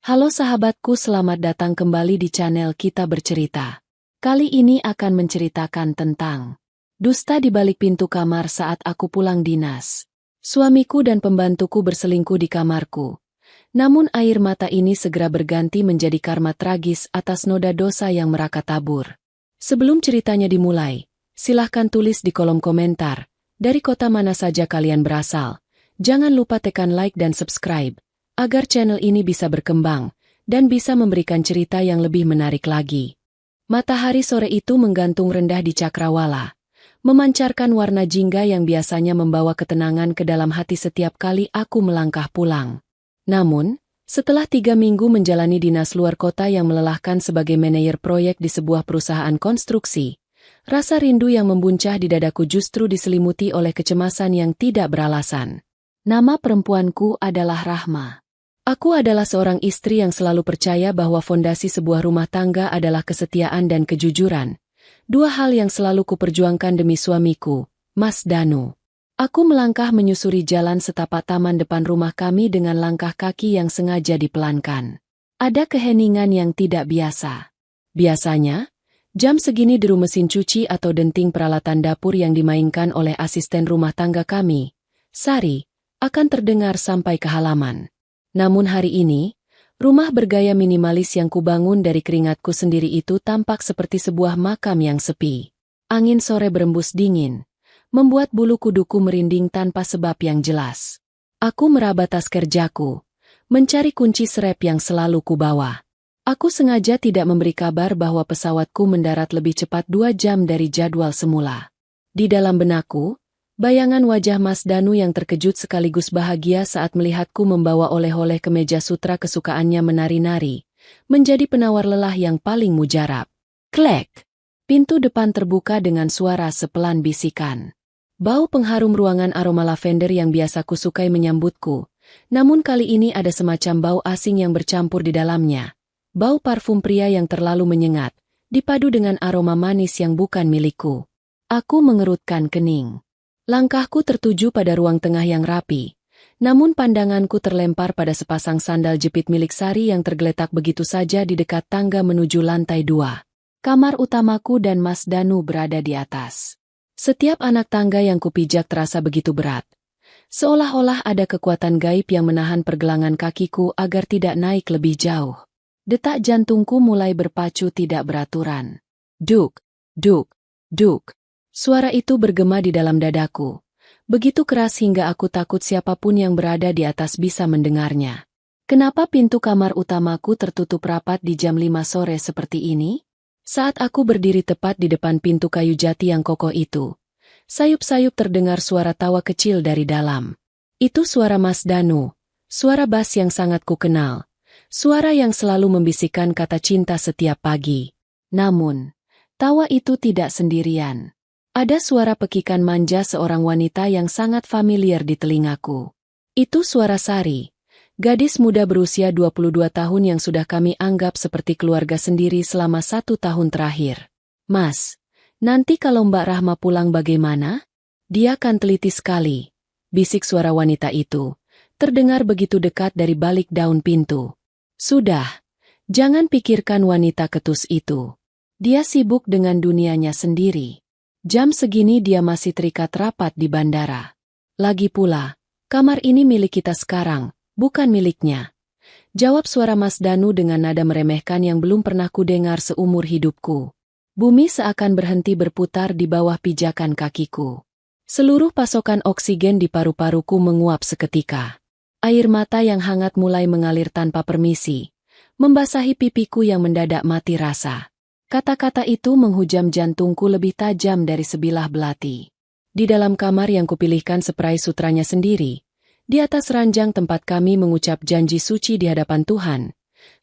Halo sahabatku, selamat datang kembali di channel Kita Bercerita. Kali ini akan menceritakan tentang dusta di balik pintu kamar saat aku pulang dinas. Suamiku dan pembantuku berselingkuh di kamarku. Namun air mata ini segera berganti menjadi karma tragis atas noda dosa yang merakatabur. Sebelum ceritanya dimulai, silahkan tulis di kolom komentar, dari kota mana saja kalian berasal. Jangan lupa tekan like dan subscribe, agar channel ini bisa berkembang, dan bisa memberikan cerita yang lebih menarik lagi. Matahari sore itu menggantung rendah di cakrawala, memancarkan warna jingga yang biasanya membawa ketenangan ke dalam hati setiap kali aku melangkah pulang. Namun, setelah 3 minggu menjalani dinas luar kota yang melelahkan sebagai manajer proyek di sebuah perusahaan konstruksi, rasa rindu yang membuncah di dadaku justru diselimuti oleh kecemasan yang tidak beralasan. Nama perempuanku adalah Rahma. Aku adalah seorang istri yang selalu percaya bahwa fondasi sebuah rumah tangga adalah kesetiaan dan kejujuran. Dua hal yang selalu kuperjuangkan demi suamiku, Mas Danu. Aku melangkah menyusuri jalan setapak taman depan rumah kami dengan langkah kaki yang sengaja dipelankan. Ada keheningan yang tidak biasa. Biasanya, jam segini deru mesin cuci atau denting peralatan dapur yang dimainkan oleh asisten rumah tangga kami, Sari, akan terdengar sampai ke halaman. Namun hari ini, rumah bergaya minimalis yang kubangun dari keringatku sendiri itu tampak seperti sebuah makam yang sepi. Angin sore berembus dingin, membuat bulu kuduku merinding tanpa sebab yang jelas. Aku meraba tas kerjaku, mencari kunci serep yang selalu kubawa. Aku sengaja tidak memberi kabar bahwa pesawatku mendarat lebih cepat 2 jam dari jadwal semula. Di dalam benakku, bayangan wajah Mas Danu yang terkejut sekaligus bahagia saat melihatku membawa oleh-oleh ke meja sutra kesukaannya menari-nari, menjadi penawar lelah yang paling mujarab. Klek! Pintu depan terbuka dengan suara sepelan bisikan. Bau pengharum ruangan aroma lavender yang biasa kusukai menyambutku, namun kali ini ada semacam bau asing yang bercampur di dalamnya. Bau parfum pria yang terlalu menyengat, dipadu dengan aroma manis yang bukan milikku. Aku mengerutkan kening. Langkahku tertuju pada ruang tengah yang rapi, namun pandanganku terlempar pada sepasang sandal jepit milik Sari yang tergeletak begitu saja di dekat tangga menuju lantai 2. Kamar utamaku dan Mas Danu berada di atas. Setiap anak tangga yang kupijak terasa begitu berat. Seolah-olah ada kekuatan gaib yang menahan pergelangan kakiku agar tidak naik lebih jauh. Detak jantungku mulai berpacu tidak beraturan. Duk, duk, duk. Suara itu bergema di dalam dadaku. Begitu keras hingga aku takut siapapun yang berada di atas bisa mendengarnya. Kenapa pintu kamar utamaku tertutup rapat di jam 5 sore seperti ini? Saat aku berdiri tepat di depan pintu kayu jati yang kokoh itu, sayup-sayup terdengar suara tawa kecil dari dalam. Itu suara Mas Danu, suara bass yang sangat kukenal, suara yang selalu membisikkan kata cinta setiap pagi. Namun, tawa itu tidak sendirian. Ada suara pekikan manja seorang wanita yang sangat familiar di telingaku. Itu suara Sari, gadis muda berusia 22 tahun yang sudah kami anggap seperti keluarga sendiri selama 1 tahun terakhir. Mas, nanti kalau Mbak Rahma pulang bagaimana? Dia kan teliti sekali. Bisik suara wanita itu, terdengar begitu dekat dari balik daun pintu. Sudah, jangan pikirkan wanita ketus itu. Dia sibuk dengan dunianya sendiri. Jam segini dia masih terikat rapat di bandara. Lagi pula, kamar ini milik kita sekarang, bukan miliknya. Jawab suara Mas Danu dengan nada meremehkan yang belum pernah kudengar seumur hidupku. Bumi seakan berhenti berputar di bawah pijakan kakiku. Seluruh pasokan oksigen di paru-paruku menguap seketika. Air mata yang hangat mulai mengalir tanpa permisi, membasahi pipiku yang mendadak mati rasa. Kata-kata itu menghujam jantungku lebih tajam dari sebilah belati. Di dalam kamar yang kupilihkan seperai sutranya sendiri, di atas ranjang tempat kami mengucap janji suci di hadapan Tuhan,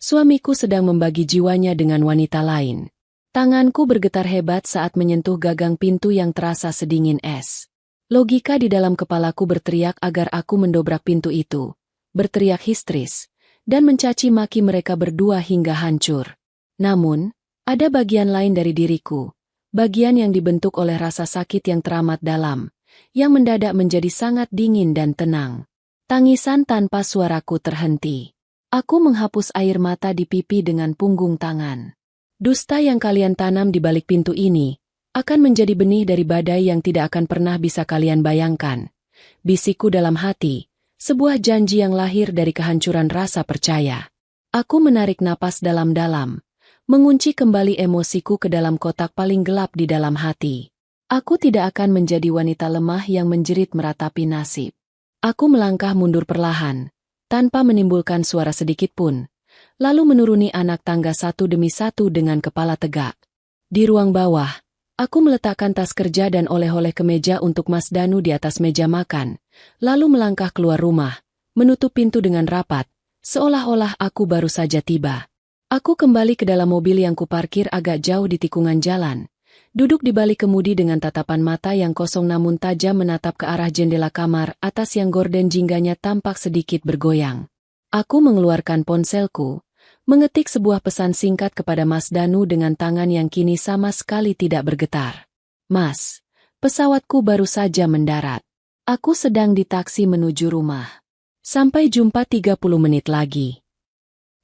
suamiku sedang membagi jiwanya dengan wanita lain. Tanganku bergetar hebat saat menyentuh gagang pintu yang terasa sedingin es. Logika di dalam kepalaku berteriak agar aku mendobrak pintu itu, berteriak histeris, dan mencaci maki mereka berdua hingga hancur. Namun, ada bagian lain dari diriku, bagian yang dibentuk oleh rasa sakit yang teramat dalam, yang mendadak menjadi sangat dingin dan tenang. Tangisan tanpa suaraku terhenti. Aku menghapus air mata di pipi dengan punggung tangan. Dusta yang kalian tanam di balik pintu ini akan menjadi benih dari badai yang tidak akan pernah bisa kalian bayangkan. Bisikku dalam hati, sebuah janji yang lahir dari kehancuran rasa percaya. Aku menarik napas dalam-dalam, mengunci kembali emosiku ke dalam kotak paling gelap di dalam hati. Aku tidak akan menjadi wanita lemah yang menjerit meratapi nasib. Aku melangkah mundur perlahan, tanpa menimbulkan suara sedikit pun, lalu menuruni anak tangga satu demi satu dengan kepala tegak. Di ruang bawah, aku meletakkan tas kerja dan oleh-oleh ke meja untuk Mas Danu di atas meja makan, lalu melangkah keluar rumah, menutup pintu dengan rapat, seolah-olah aku baru saja tiba. Aku kembali ke dalam mobil yang kuparkir agak jauh di tikungan jalan, duduk di balik kemudi dengan tatapan mata yang kosong namun tajam menatap ke arah jendela kamar atas yang gorden jingganya tampak sedikit bergoyang. Aku mengeluarkan ponselku, mengetik sebuah pesan singkat kepada Mas Danu dengan tangan yang kini sama sekali tidak bergetar. Mas, pesawatku baru saja mendarat. Aku sedang di taksi menuju rumah. Sampai jumpa 30 menit lagi.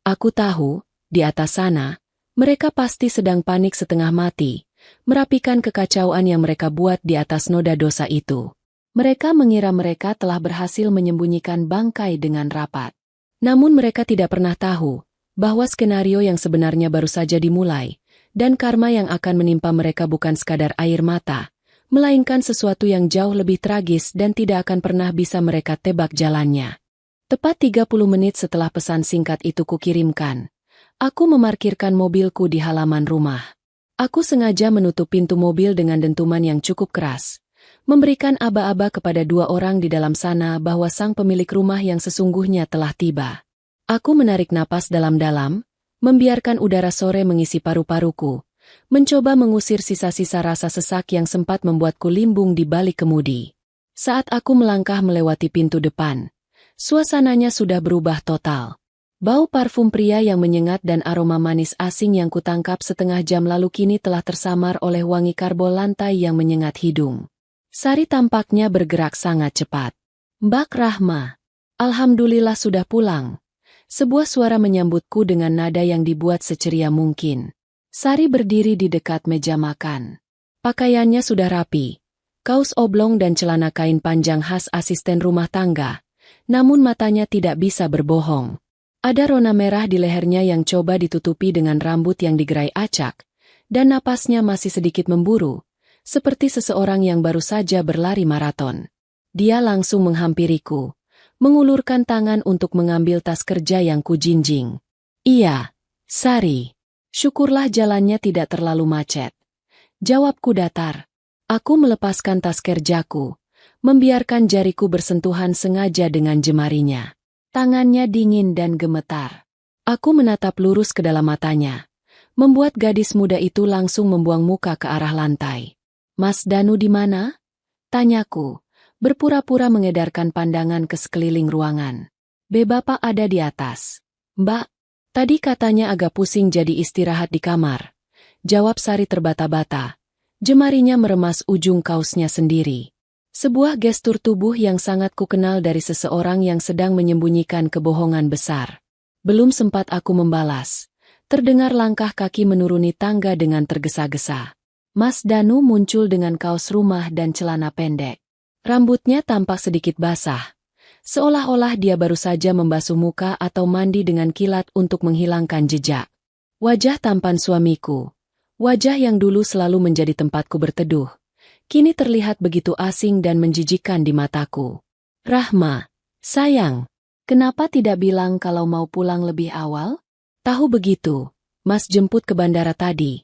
Aku tahu, di atas sana, mereka pasti sedang panik setengah mati, merapikan kekacauan yang mereka buat di atas noda dosa itu. Mereka mengira mereka telah berhasil menyembunyikan bangkai dengan rapat. Namun mereka tidak pernah tahu bahwa skenario yang sebenarnya baru saja dimulai, dan karma yang akan menimpa mereka bukan sekadar air mata, melainkan sesuatu yang jauh lebih tragis dan tidak akan pernah bisa mereka tebak jalannya. Tepat 30 menit setelah pesan singkat itu kukirimkan, aku memarkirkan mobilku di halaman rumah. Aku sengaja menutup pintu mobil dengan dentuman yang cukup keras, memberikan aba-aba kepada dua orang di dalam sana bahwa sang pemilik rumah yang sesungguhnya telah tiba. Aku menarik napas dalam-dalam, membiarkan udara sore mengisi paru-paruku, mencoba mengusir sisa-sisa rasa sesak yang sempat membuatku limbung di balik kemudi. Saat aku melangkah melewati pintu depan, suasananya sudah berubah total. Bau parfum pria yang menyengat dan aroma manis asing yang kutangkap setengah jam lalu kini telah tersamar oleh wangi karbol lantai yang menyengat hidung. Sari tampaknya bergerak sangat cepat. Mbak Rahma, alhamdulillah sudah pulang. Sebuah suara menyambutku dengan nada yang dibuat seceria mungkin. Sari berdiri di dekat meja makan. Pakaiannya sudah rapi, kaos oblong dan celana kain panjang khas asisten rumah tangga, namun matanya tidak bisa berbohong. Ada rona merah di lehernya yang coba ditutupi dengan rambut yang digerai acak, dan napasnya masih sedikit memburu, seperti seseorang yang baru saja berlari maraton. Dia langsung menghampiriku, mengulurkan tangan untuk mengambil tas kerja yang kujinjing. Iya, Sari. Syukurlah jalannya tidak terlalu macet. Jawabku datar. Aku melepaskan tas kerjaku, membiarkan jariku bersentuhan sengaja dengan jemarinya. Tangannya dingin dan gemetar. Aku menatap lurus ke dalam matanya, membuat gadis muda itu langsung membuang muka ke arah lantai. Mas Danu di mana? Tanyaku, berpura-pura mengedarkan pandangan ke sekeliling ruangan. Bapak ada di atas. Mbak, tadi katanya agak pusing jadi istirahat di kamar. Jawab Sari terbata-bata. Jemarinya meremas ujung kaosnya sendiri. Sebuah gestur tubuh yang sangat kukenal dari seseorang yang sedang menyembunyikan kebohongan besar. Belum sempat aku membalas, terdengar langkah kaki menuruni tangga dengan tergesa-gesa. Mas Danu muncul dengan kaos rumah dan celana pendek. Rambutnya tampak sedikit basah, seolah-olah dia baru saja membasuh muka atau mandi dengan kilat untuk menghilangkan jejak. Wajah tampan suamiku, wajah yang dulu selalu menjadi tempatku berteduh, kini terlihat begitu asing dan menjijikkan di mataku. Rahma, sayang, kenapa tidak bilang kalau mau pulang lebih awal? Tahu begitu, Mas jemput ke bandara tadi,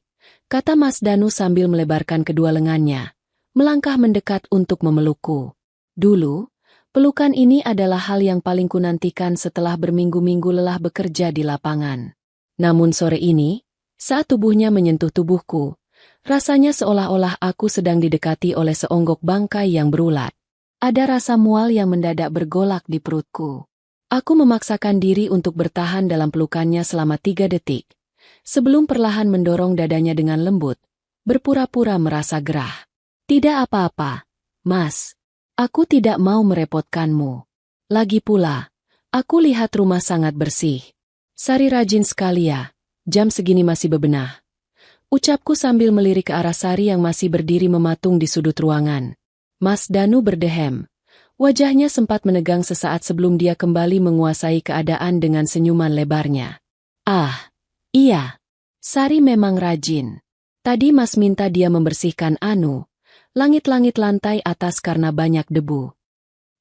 kata Mas Danu sambil melebarkan kedua lengannya, melangkah mendekat untuk memelukku. Dulu, pelukan ini adalah hal yang paling kunantikan setelah berminggu-minggu lelah bekerja di lapangan. Namun sore ini, saat tubuhnya menyentuh tubuhku, rasanya seolah-olah aku sedang didekati oleh seonggok bangkai yang berulat. Ada rasa mual yang mendadak bergolak di perutku. Aku memaksakan diri untuk bertahan dalam pelukannya selama 3 detik, sebelum perlahan mendorong dadanya dengan lembut, berpura-pura merasa gerah. Tidak apa-apa, Mas. Aku tidak mau merepotkanmu. Lagi pula, aku lihat rumah sangat bersih. Sari rajin sekali ya, jam segini masih bebenah. Ucapku sambil melirik ke arah Sari yang masih berdiri mematung di sudut ruangan. Mas Danu berdehem. Wajahnya sempat menegang sesaat sebelum dia kembali menguasai keadaan dengan senyuman lebarnya. Ah, iya. Sari memang rajin. Tadi Mas minta dia membersihkan langit-langit lantai atas karena banyak debu.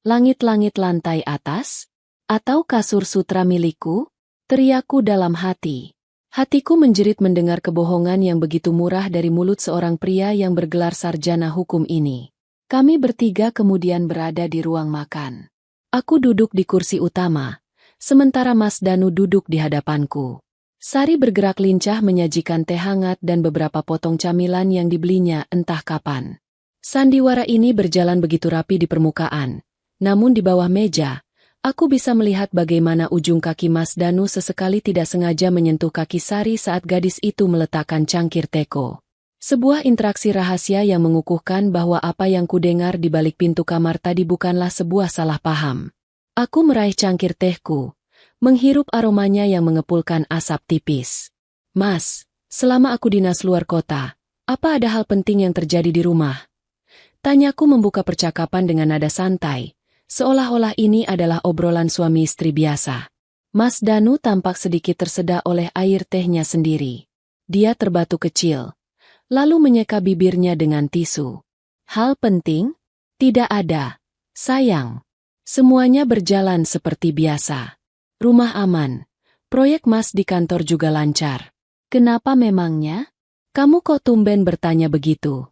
Langit-langit lantai atas? Atau kasur sutra milikku? Teriakku dalam hati. Hatiku menjerit mendengar kebohongan yang begitu murah dari mulut seorang pria yang bergelar sarjana hukum ini. Kami bertiga kemudian berada di ruang makan. Aku duduk di kursi utama, sementara Mas Danu duduk di hadapanku. Sari bergerak lincah menyajikan teh hangat dan beberapa potong camilan yang dibelinya entah kapan. Sandiwara ini berjalan begitu rapi di permukaan, namun di bawah meja, aku bisa melihat bagaimana ujung kaki Mas Danu sesekali tidak sengaja menyentuh kaki Sari saat gadis itu meletakkan cangkir teko. Sebuah interaksi rahasia yang mengukuhkan bahwa apa yang kudengar di balik pintu kamar tadi bukanlah sebuah salah paham. Aku meraih cangkir tehku, menghirup aromanya yang mengepulkan asap tipis. Mas, selama aku dinas luar kota, apa ada hal penting yang terjadi di rumah? Tanyaku membuka percakapan dengan nada santai, seolah-olah ini adalah obrolan suami istri biasa. Mas Danu tampak sedikit tersedak oleh air tehnya sendiri. Dia terbatu kecil, lalu menyeka bibirnya dengan tisu. Hal penting? Tidak ada. Sayang. Semuanya berjalan seperti biasa. Rumah aman. Proyek Mas di kantor juga lancar. Kenapa memangnya? Kamu kok tumben bertanya begitu?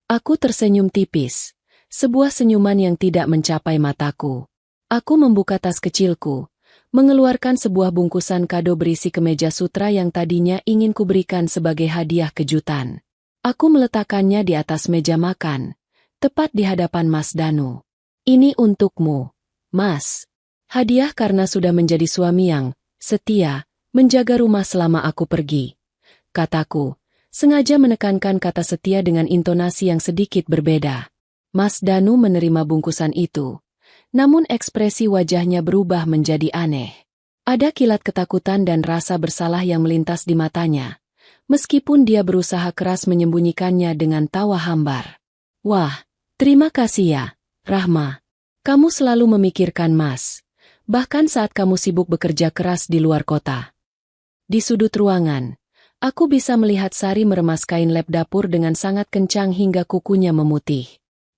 Aku tersenyum tipis. Sebuah senyuman yang tidak mencapai mataku. Aku membuka tas kecilku, mengeluarkan sebuah bungkusan kado berisi kemeja sutra yang tadinya ingin kuberikan sebagai hadiah kejutan. Aku meletakkannya di atas meja makan, tepat di hadapan Mas Danu. Ini untukmu, Mas. Hadiah karena sudah menjadi suami yang setia, menjaga rumah selama aku pergi. Kataku, sengaja menekankan kata setia dengan intonasi yang sedikit berbeda. Mas Danu menerima bungkusan itu. Namun ekspresi wajahnya berubah menjadi aneh. Ada kilat ketakutan dan rasa bersalah yang melintas di matanya, meskipun dia berusaha keras menyembunyikannya dengan tawa hambar. Wah, terima kasih ya, Rahma. Kamu selalu memikirkan Mas, bahkan saat kamu sibuk bekerja keras di luar kota. Di sudut ruangan, aku bisa melihat Sari meremas kain lap dapur dengan sangat kencang hingga kukunya memutih.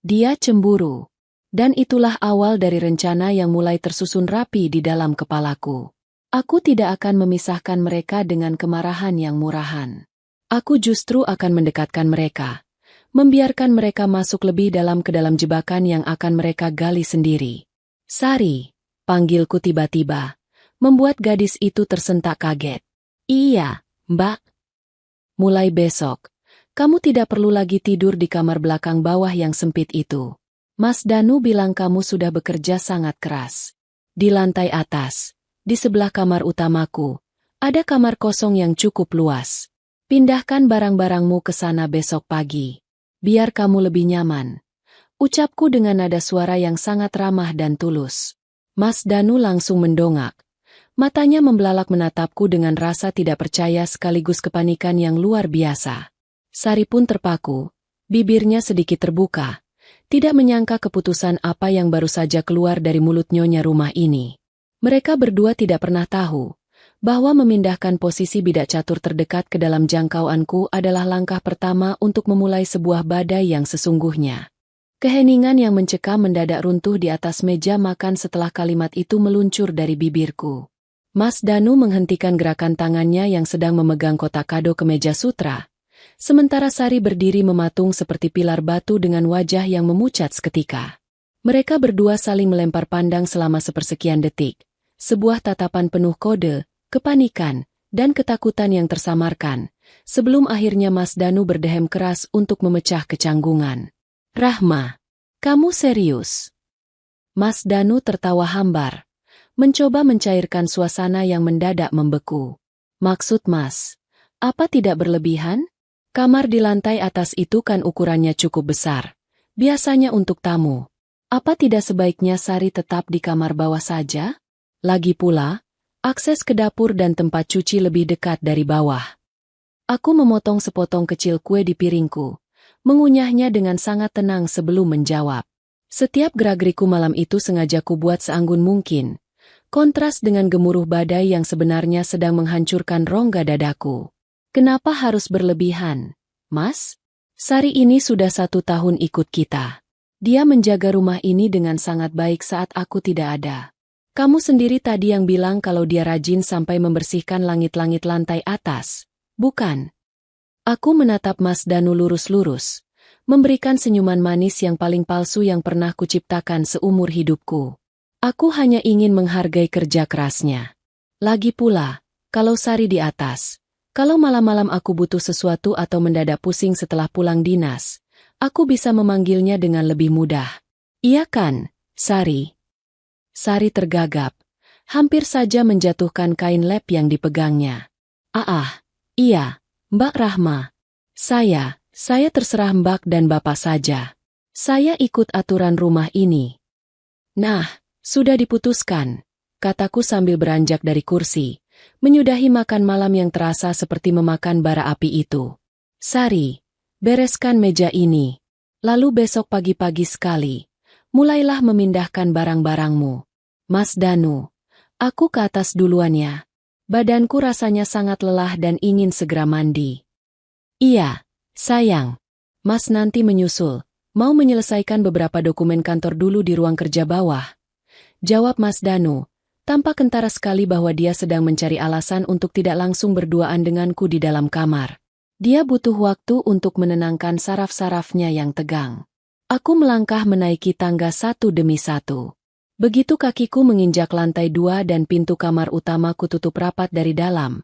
Dia cemburu. Dan itulah awal dari rencana yang mulai tersusun rapi di dalam kepalaku. Aku tidak akan memisahkan mereka dengan kemarahan yang murahan. Aku justru akan mendekatkan mereka, membiarkan mereka masuk lebih dalam ke dalam jebakan yang akan mereka gali sendiri. Sari, panggilku tiba-tiba, membuat gadis itu tersentak kaget. Iya, Mbak. Mulai besok, kamu tidak perlu lagi tidur di kamar belakang bawah yang sempit itu. Mas Danu bilang kamu sudah bekerja sangat keras. Di lantai atas, di sebelah kamar utamaku, ada kamar kosong yang cukup luas. Pindahkan barang-barangmu ke sana besok pagi. Biar kamu lebih nyaman. Ucapku dengan nada suara yang sangat ramah dan tulus. Mas Danu langsung mendongak. Matanya membelalak menatapku dengan rasa tidak percaya sekaligus kepanikan yang luar biasa. Sari pun terpaku, bibirnya sedikit terbuka. Tidak menyangka keputusan apa yang baru saja keluar dari mulut nyonya rumah ini. Mereka berdua tidak pernah tahu bahwa memindahkan posisi bidak catur terdekat ke dalam jangkauanku adalah langkah pertama untuk memulai sebuah badai yang sesungguhnya. Keheningan yang mencekam mendadak runtuh di atas meja makan setelah kalimat itu meluncur dari bibirku. Mas Danu menghentikan gerakan tangannya yang sedang memegang kotak kado kemeja sutra. Sementara Sari berdiri mematung seperti pilar batu dengan wajah yang memucat seketika. Mereka berdua saling melempar pandang selama sepersekian detik. Sebuah tatapan penuh kode, kepanikan, dan ketakutan yang tersamarkan. Sebelum akhirnya Mas Danu berdehem keras untuk memecah kecanggungan. Rahma, kamu serius? Mas Danu tertawa hambar, mencoba mencairkan suasana yang mendadak membeku. Maksud Mas, apa tidak berlebihan? Kamar di lantai atas itu kan ukurannya cukup besar. Biasanya untuk tamu. Apa tidak sebaiknya Sari tetap di kamar bawah saja? Lagi pula, Akses ke dapur dan tempat cuci lebih dekat dari bawah. Aku memotong sepotong kecil kue di piringku, mengunyahnya dengan sangat tenang sebelum menjawab. Setiap gerak-geriku malam itu sengaja kubuat seanggun mungkin, kontras dengan gemuruh badai yang sebenarnya sedang menghancurkan rongga dadaku. Kenapa harus berlebihan, Mas? Sari ini sudah 1 tahun ikut kita. Dia menjaga rumah ini dengan sangat baik saat aku tidak ada. Kamu sendiri tadi yang bilang kalau dia rajin sampai membersihkan langit-langit lantai atas, bukan? Aku menatap Mas Danu lurus-lurus, memberikan senyuman manis yang paling palsu yang pernah kuciptakan seumur hidupku. Aku hanya ingin menghargai kerja kerasnya. Lagi pula, kalau Sari di atas, kalau malam-malam aku butuh sesuatu atau mendadak pusing setelah pulang dinas, aku bisa memanggilnya dengan lebih mudah. Iya kan, Sari? Sari tergagap, hampir saja menjatuhkan kain lap yang dipegangnya. Iya, Mbak Rahma. Saya terserah Mbak dan Bapak saja. Saya ikut aturan rumah ini. Nah, sudah diputuskan, kataku sambil beranjak dari kursi, menyudahi makan malam yang terasa seperti memakan bara api itu. Sari, bereskan meja ini. Lalu besok pagi-pagi sekali, mulailah memindahkan barang-barangmu. Mas Danu, aku ke atas duluan ya. Badanku rasanya sangat lelah dan ingin segera mandi. Iya, sayang. Mas nanti menyusul. Mau menyelesaikan beberapa dokumen kantor dulu di ruang kerja bawah. Jawab Mas Danu, tampak kentara sekali bahwa dia sedang mencari alasan untuk tidak langsung berduaan denganku di dalam kamar. Dia butuh waktu untuk menenangkan saraf-sarafnya yang tegang. Aku melangkah menaiki tangga satu demi satu. Begitu kakiku menginjak lantai 2 dan pintu kamar utama kututup rapat dari dalam,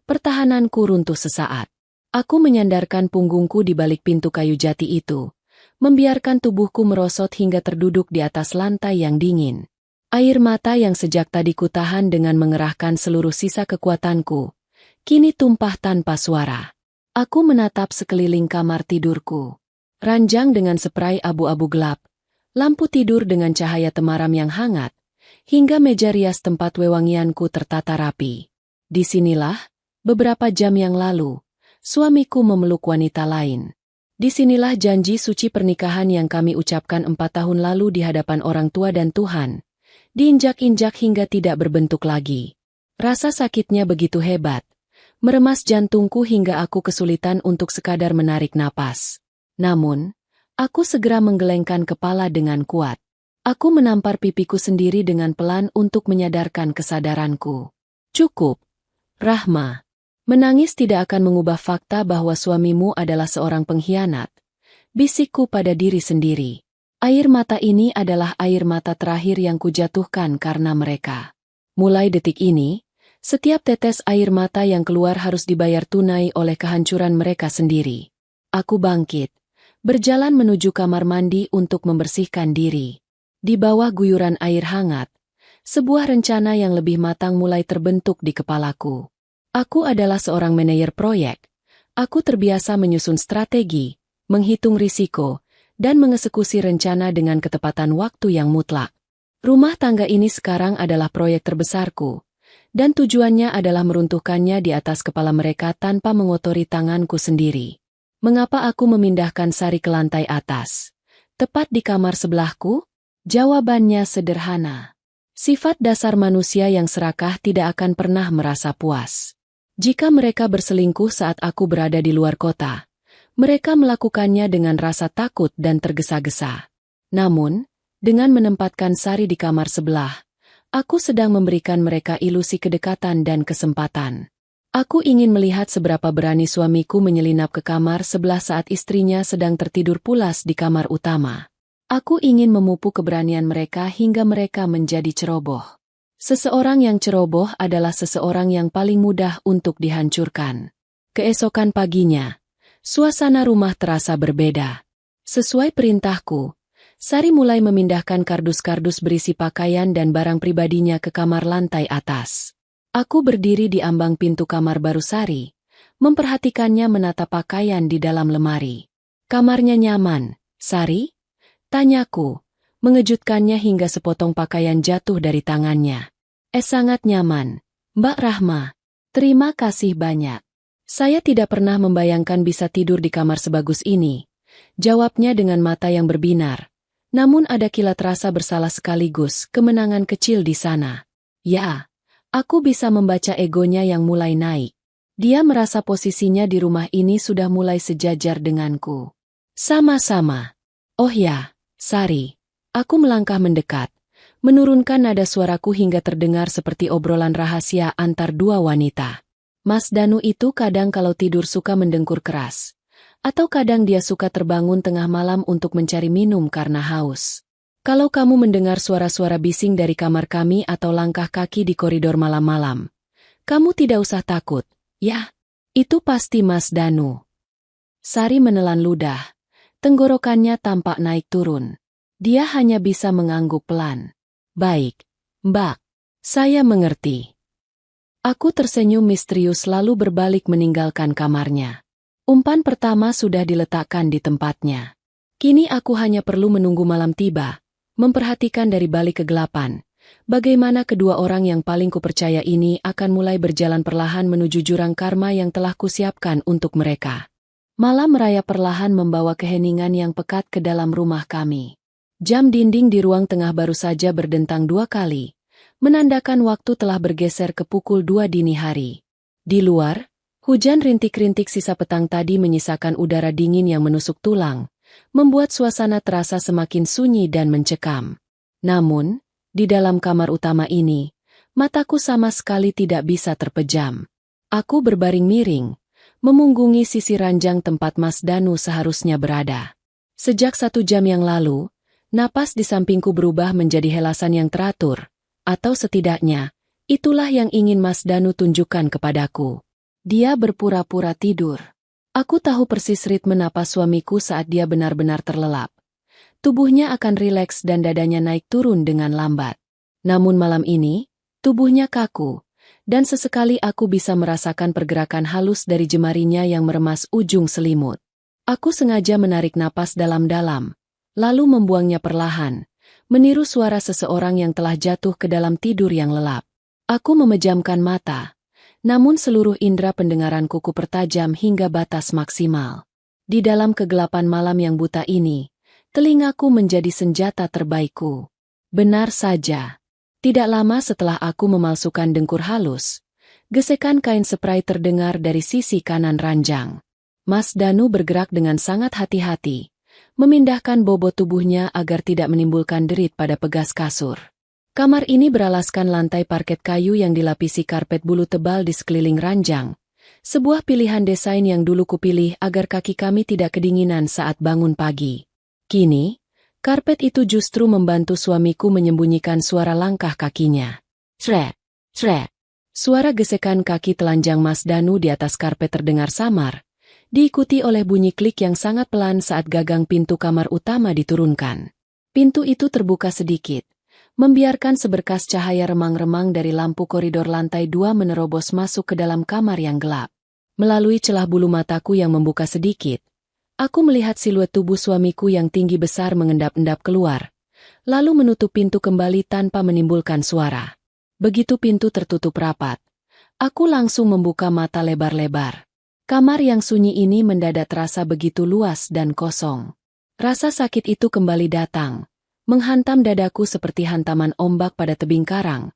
pertahananku runtuh sesaat. Aku menyandarkan punggungku di balik pintu kayu jati itu, membiarkan tubuhku merosot hingga terduduk di atas lantai yang dingin. Air mata yang sejak tadi kutahan dengan mengerahkan seluruh sisa kekuatanku, kini tumpah tanpa suara. Aku menatap sekeliling kamar tidurku. Ranjang dengan spray abu-abu gelap, lampu tidur dengan cahaya temaram yang hangat, hingga meja rias tempat wewangianku tertata rapi. Disinilah, beberapa jam yang lalu, suamiku memeluk wanita lain. Disinilah janji suci pernikahan yang kami ucapkan 4 tahun lalu di hadapan orang tua dan Tuhan, diinjak-injak hingga tidak berbentuk lagi. Rasa sakitnya begitu hebat, meremas jantungku hingga aku kesulitan untuk sekadar menarik napas. Namun, aku segera menggelengkan kepala dengan kuat. Aku menampar pipiku sendiri dengan pelan untuk menyadarkan kesadaranku. Cukup, Rahma. Menangis tidak akan mengubah fakta bahwa suamimu adalah seorang pengkhianat. Bisikku pada diri sendiri. Air mata ini adalah air mata terakhir yang kujatuhkan karena mereka. Mulai detik ini, setiap tetes air mata yang keluar harus dibayar tunai oleh kehancuran mereka sendiri. Aku bangkit, berjalan menuju kamar mandi untuk membersihkan diri. Di bawah guyuran air hangat, sebuah rencana yang lebih matang mulai terbentuk di kepalaku. Aku adalah seorang manajer proyek. Aku terbiasa menyusun strategi, menghitung risiko, dan mengeksekusi rencana dengan ketepatan waktu yang mutlak. Rumah tangga ini sekarang adalah proyek terbesarku, dan tujuannya adalah meruntuhkannya di atas kepala mereka tanpa mengotori tanganku sendiri. Mengapa aku memindahkan Sari ke lantai atas? Tepat di kamar sebelahku? Jawabannya sederhana. Sifat dasar manusia yang serakah tidak akan pernah merasa puas. Jika mereka berselingkuh saat aku berada di luar kota, mereka melakukannya dengan rasa takut dan tergesa-gesa. Namun, dengan menempatkan Sari di kamar sebelah, aku sedang memberikan mereka ilusi kedekatan dan kesempatan. Aku ingin melihat seberapa berani suamiku menyelinap ke kamar sebelah saat istrinya sedang tertidur pulas di kamar utama. Aku ingin memupuk keberanian mereka hingga mereka menjadi ceroboh. Seseorang yang ceroboh adalah seseorang yang paling mudah untuk dihancurkan. Keesokan paginya, suasana rumah terasa berbeda. Sesuai perintahku, Sari mulai memindahkan kardus-kardus berisi pakaian dan barang pribadinya ke kamar lantai atas. Aku berdiri di ambang pintu kamar baru Sari, memperhatikannya menata pakaian di dalam lemari. Kamarnya nyaman, Sari? Tanyaku, mengejutkannya hingga sepotong pakaian jatuh dari tangannya. Sangat nyaman, Mbak Rahma, terima kasih banyak. Saya tidak pernah membayangkan bisa tidur di kamar sebagus ini, jawabnya dengan mata yang berbinar. Namun ada kilat rasa bersalah sekaligus kemenangan kecil di sana. Ya, aku bisa membaca egonya yang mulai naik. Dia merasa posisinya di rumah ini sudah mulai sejajar denganku. Sama-sama. Oh ya, Sari. Aku melangkah mendekat, menurunkan nada suaraku hingga terdengar seperti obrolan rahasia antar dua wanita. Mas Danu itu kadang kalau tidur suka mendengkur keras. Atau kadang dia suka terbangun tengah malam untuk mencari minum karena haus. Kalau kamu mendengar suara-suara bising dari kamar kami atau langkah kaki di koridor malam-malam, kamu tidak usah takut, ya. Itu pasti Mas Danu. Sari menelan ludah. Tenggorokannya tampak naik turun. Dia hanya bisa mengangguk pelan. Baik, Mbak. Saya mengerti. Aku tersenyum misterius lalu berbalik meninggalkan kamarnya. Umpan pertama sudah diletakkan di tempatnya. Kini aku hanya perlu menunggu malam tiba, memperhatikan dari balik kegelapan, bagaimana kedua orang yang paling kupercaya ini akan mulai berjalan perlahan menuju jurang karma yang telah kusiapkan untuk mereka. Malam raya perlahan membawa keheningan yang pekat ke dalam rumah kami. Jam dinding di ruang tengah baru saja berdentang 2 kali, menandakan waktu telah bergeser ke pukul 2 dini hari. Di luar, hujan rintik-rintik sisa petang tadi menyisakan udara dingin yang menusuk tulang, membuat suasana terasa semakin sunyi dan mencekam. Namun, di dalam kamar utama ini, mataku sama sekali tidak bisa terpejam. Aku berbaring miring, memunggungi sisi ranjang tempat Mas Danu seharusnya berada. Sejak 1 jam yang lalu, napas di sampingku berubah menjadi helasan yang teratur, atau setidaknya, itulah yang ingin Mas Danu tunjukkan kepadaku. Dia berpura-pura tidur. Aku tahu persis ritme napas suamiku saat dia benar-benar terlelap. Tubuhnya akan rileks dan dadanya naik turun dengan lambat. Namun malam ini, tubuhnya kaku, dan sesekali aku bisa merasakan pergerakan halus dari jemarinya yang meremas ujung selimut. Aku sengaja menarik napas dalam-dalam, lalu membuangnya perlahan, meniru suara seseorang yang telah jatuh ke dalam tidur yang lelap. Aku memejamkan mata. Namun seluruh indera pendengaranku kupertajam hingga batas maksimal. Di dalam kegelapan malam yang buta ini, telingaku menjadi senjata terbaikku. Benar saja. Tidak lama setelah aku memalsukan dengkur halus, gesekan kain spray terdengar dari sisi kanan ranjang. Mas Danu bergerak dengan sangat hati-hati, memindahkan bobot tubuhnya agar tidak menimbulkan derit pada pegas kasur. Kamar ini beralaskan lantai parket kayu yang dilapisi karpet bulu tebal di sekeliling ranjang. Sebuah pilihan desain yang dulu kupilih agar kaki kami tidak kedinginan saat bangun pagi. Kini, karpet itu justru membantu suamiku menyembunyikan suara langkah kakinya. Trek, trek. Suara gesekan kaki telanjang Mas Danu di atas karpet terdengar samar, diikuti oleh bunyi klik yang sangat pelan saat gagang pintu kamar utama diturunkan. Pintu itu terbuka sedikit, membiarkan seberkas cahaya remang-remang dari lampu koridor lantai 2 menerobos masuk ke dalam kamar yang gelap. Melalui celah bulu mataku yang membuka sedikit, aku melihat siluet tubuh suamiku yang tinggi besar mengendap-endap keluar, lalu menutup pintu kembali tanpa menimbulkan suara. Begitu pintu tertutup rapat, aku langsung membuka mata lebar-lebar. Kamar yang sunyi ini mendadak terasa begitu luas dan kosong. Rasa sakit itu kembali datang, menghantam dadaku seperti hantaman ombak pada tebing karang.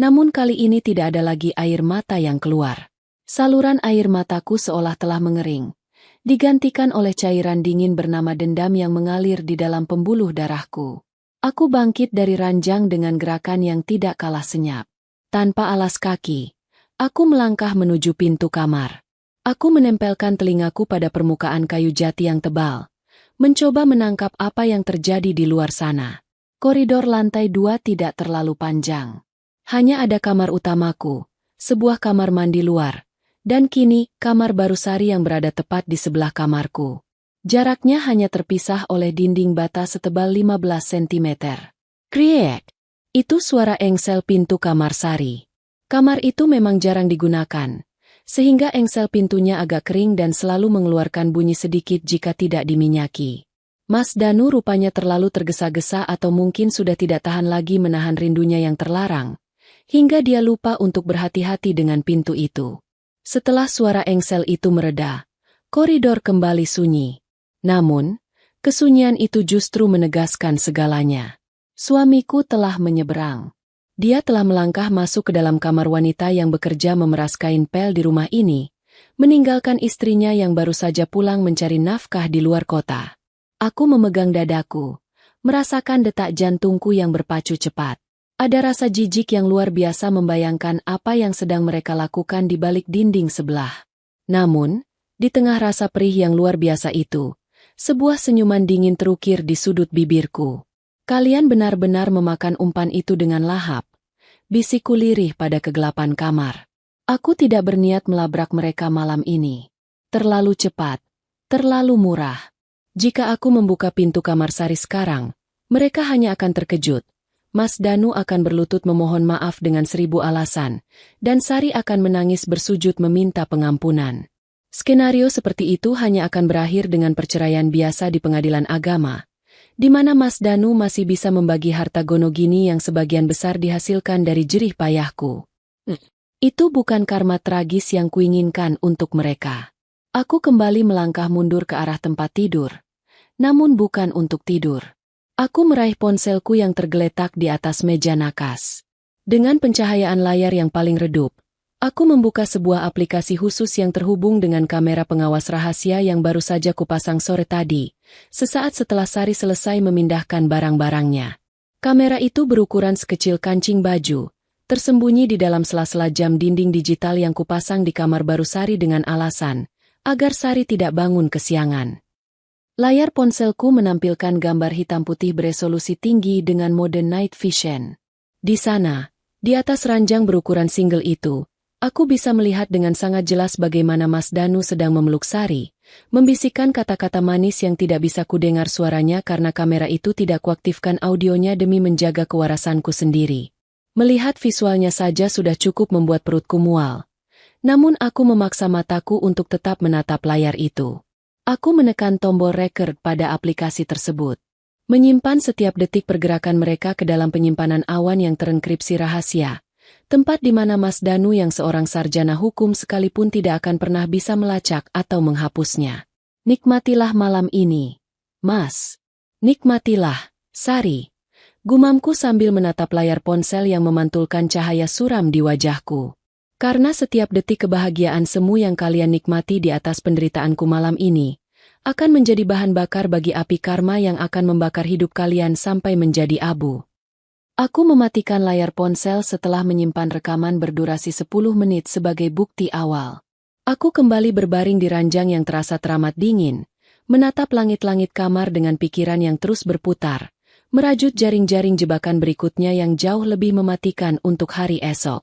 Namun kali ini tidak ada lagi air mata yang keluar. Saluran air mataku seolah telah mengering, digantikan oleh cairan dingin bernama dendam yang mengalir di dalam pembuluh darahku. Aku bangkit dari ranjang dengan gerakan yang tidak kalah senyap. Tanpa alas kaki, aku melangkah menuju pintu kamar. Aku menempelkan telingaku pada permukaan kayu jati yang tebal, mencoba menangkap apa yang terjadi di luar sana. Koridor lantai 2 tidak terlalu panjang. Hanya ada kamar utamaku, sebuah kamar mandi luar, dan kini kamar baru Sari yang berada tepat di sebelah kamarku. Jaraknya hanya terpisah oleh dinding bata setebal 15 cm. Kriek! Itu suara engsel pintu kamar Sari. Kamar itu memang jarang digunakan, sehingga engsel pintunya agak kering dan selalu mengeluarkan bunyi sedikit jika tidak diminyaki. Mas Danu rupanya terlalu tergesa-gesa atau mungkin sudah tidak tahan lagi menahan rindunya yang terlarang, hingga dia lupa untuk berhati-hati dengan pintu itu. Setelah suara engsel itu mereda, koridor kembali sunyi. Namun, kesunyian itu justru menegaskan segalanya. Suamiku telah menyeberang. Dia telah melangkah masuk ke dalam kamar wanita yang bekerja memeras kain pel di rumah ini, meninggalkan istrinya yang baru saja pulang mencari nafkah di luar kota. Aku memegang dadaku, merasakan detak jantungku yang berpacu cepat. Ada rasa jijik yang luar biasa membayangkan apa yang sedang mereka lakukan di balik dinding sebelah. Namun, di tengah rasa perih yang luar biasa itu, sebuah senyuman dingin terukir di sudut bibirku. Kalian benar-benar memakan umpan itu dengan lahap, bisikku lirih pada kegelapan kamar. Aku tidak berniat melabrak mereka malam ini. Terlalu cepat, terlalu murah. Jika aku membuka pintu kamar Sari sekarang, mereka hanya akan terkejut. Mas Danu akan berlutut memohon maaf dengan 1000 alasan, dan Sari akan menangis bersujud meminta pengampunan. Skenario seperti itu hanya akan berakhir dengan perceraian biasa di pengadilan agama, di mana Mas Danu masih bisa membagi harta Gonogini yang sebagian besar dihasilkan dari jerih payahku. Itu bukan karma tragis yang kuinginkan untuk mereka. Aku kembali melangkah mundur ke arah tempat tidur, namun bukan untuk tidur. Aku meraih ponselku yang tergeletak di atas meja nakas. Dengan pencahayaan layar yang paling redup, aku membuka sebuah aplikasi khusus yang terhubung dengan kamera pengawas rahasia yang baru saja kupasang sore tadi, sesaat setelah Sari selesai memindahkan barang-barangnya. Kamera itu berukuran sekecil kancing baju, tersembunyi di dalam sela-sela jam dinding digital yang kupasang di kamar baru Sari dengan alasan, agar Sari tidak bangun kesiangan. Layar ponselku menampilkan gambar hitam putih beresolusi tinggi dengan mode night vision. Di sana, di atas ranjang berukuran single itu, aku bisa melihat dengan sangat jelas bagaimana Mas Danu sedang memeluk Sari, membisikkan kata-kata manis yang tidak bisa kudengar suaranya karena kamera itu tidak kuaktifkan audionya demi menjaga kewarasanku sendiri. Melihat visualnya saja sudah cukup membuat perutku mual. Namun aku memaksa mataku untuk tetap menatap layar itu. Aku menekan tombol record pada aplikasi tersebut. Menyimpan setiap detik pergerakan mereka ke dalam penyimpanan awan yang terenkripsi rahasia. Tempat di mana Mas Danu yang seorang sarjana hukum sekalipun tidak akan pernah bisa melacak atau menghapusnya. Nikmatilah malam ini, Mas. Nikmatilah, Sari. Gumamku sambil menatap layar ponsel yang memantulkan cahaya suram di wajahku. Karena setiap detik kebahagiaan semu yang kalian nikmati di atas penderitaanku malam ini, akan menjadi bahan bakar bagi api karma yang akan membakar hidup kalian sampai menjadi abu. Aku mematikan layar ponsel setelah menyimpan rekaman berdurasi 10 menit sebagai bukti awal. Aku kembali berbaring di ranjang yang terasa teramat dingin, menatap langit-langit kamar dengan pikiran yang terus berputar, merajut jaring-jaring jebakan berikutnya yang jauh lebih mematikan untuk hari esok.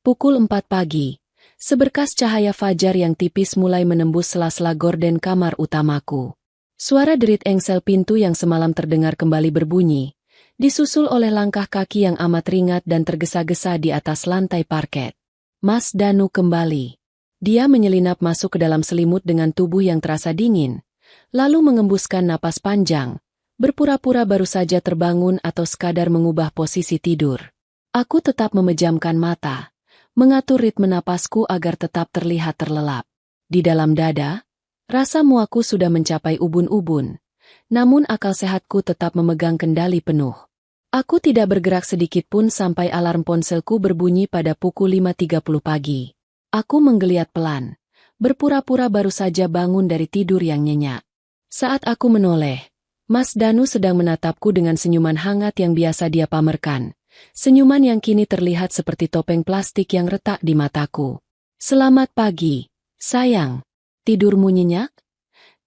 Pukul 4 pagi, seberkas cahaya fajar yang tipis mulai menembus sela-sela gorden kamar utamaku. Suara derit engsel pintu yang semalam terdengar kembali berbunyi, disusul oleh langkah kaki yang amat ringat dan tergesa-gesa di atas lantai parket. Mas Danu kembali. Dia menyelinap masuk ke dalam selimut dengan tubuh yang terasa dingin, lalu mengembuskan napas panjang, berpura-pura baru saja terbangun atau sekadar mengubah posisi tidur. Aku tetap memejamkan mata, mengatur ritme napasku agar tetap terlihat terlelap. Di dalam dada, rasa muakku sudah mencapai ubun-ubun, namun akal sehatku tetap memegang kendali penuh. Aku tidak bergerak sedikit pun sampai alarm ponselku berbunyi pada pukul 5.30 pagi. Aku menggeliat pelan, berpura-pura baru saja bangun dari tidur yang nyenyak. Saat aku menoleh, Mas Danu sedang menatapku dengan senyuman hangat yang biasa dia pamerkan. Senyuman yang kini terlihat seperti topeng plastik yang retak di mataku. "Selamat pagi, sayang. Tidurmu nyenyak?"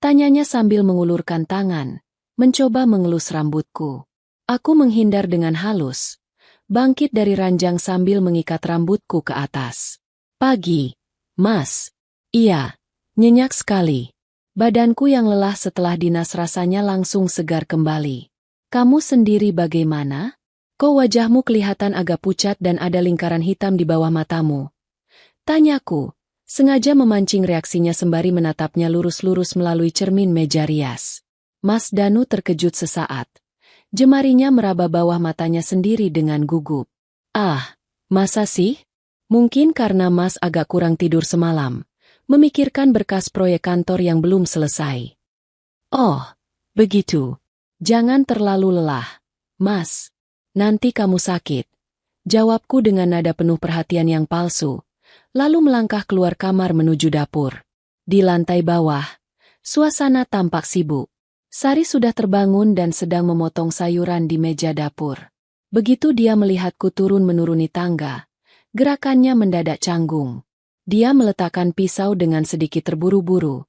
Tanyanya sambil mengulurkan tangan, mencoba mengelus rambutku. Aku menghindar dengan halus, bangkit dari ranjang sambil mengikat rambutku ke atas. "Pagi, Mas." "Iya, nyenyak sekali." Badanku yang lelah setelah dinas rasanya langsung segar kembali. "Kamu sendiri bagaimana? Kok wajahmu kelihatan agak pucat dan ada lingkaran hitam di bawah matamu?" Tanyaku, sengaja memancing reaksinya sembari menatapnya lurus-lurus melalui cermin meja rias. Mas Danu terkejut sesaat. Jemarinya meraba bawah matanya sendiri dengan gugup. "Ah, Masa sih? Mungkin karena Mas agak kurang tidur semalam, memikirkan berkas proyek kantor yang belum selesai. Oh, begitu. Jangan terlalu lelah, Mas. Nanti kamu sakit. Jawabku dengan nada penuh perhatian yang palsu, lalu melangkah keluar kamar menuju dapur. Di lantai bawah, suasana tampak sibuk. Sari sudah terbangun dan sedang memotong sayuran di meja dapur. Begitu dia melihatku turun menuruni tangga, gerakannya mendadak canggung. Dia meletakkan pisau dengan sedikit terburu-buru,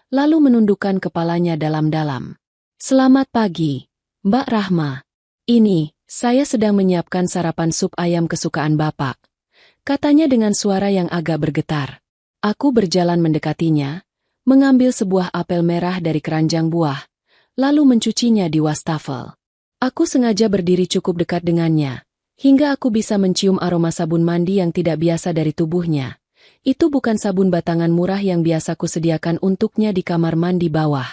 lalu menundukkan kepalanya dalam-dalam. Selamat pagi, Mbak Rahma. Ini, saya sedang menyiapkan sarapan sup ayam kesukaan Bapak, katanya dengan suara yang agak bergetar. Aku berjalan mendekatinya, mengambil sebuah apel merah dari keranjang buah, lalu mencucinya di wastafel. Aku sengaja berdiri cukup dekat dengannya, hingga aku bisa mencium aroma sabun mandi yang tidak biasa dari tubuhnya. Itu bukan sabun batangan murah yang biasa kusediakan untuknya di kamar mandi bawah.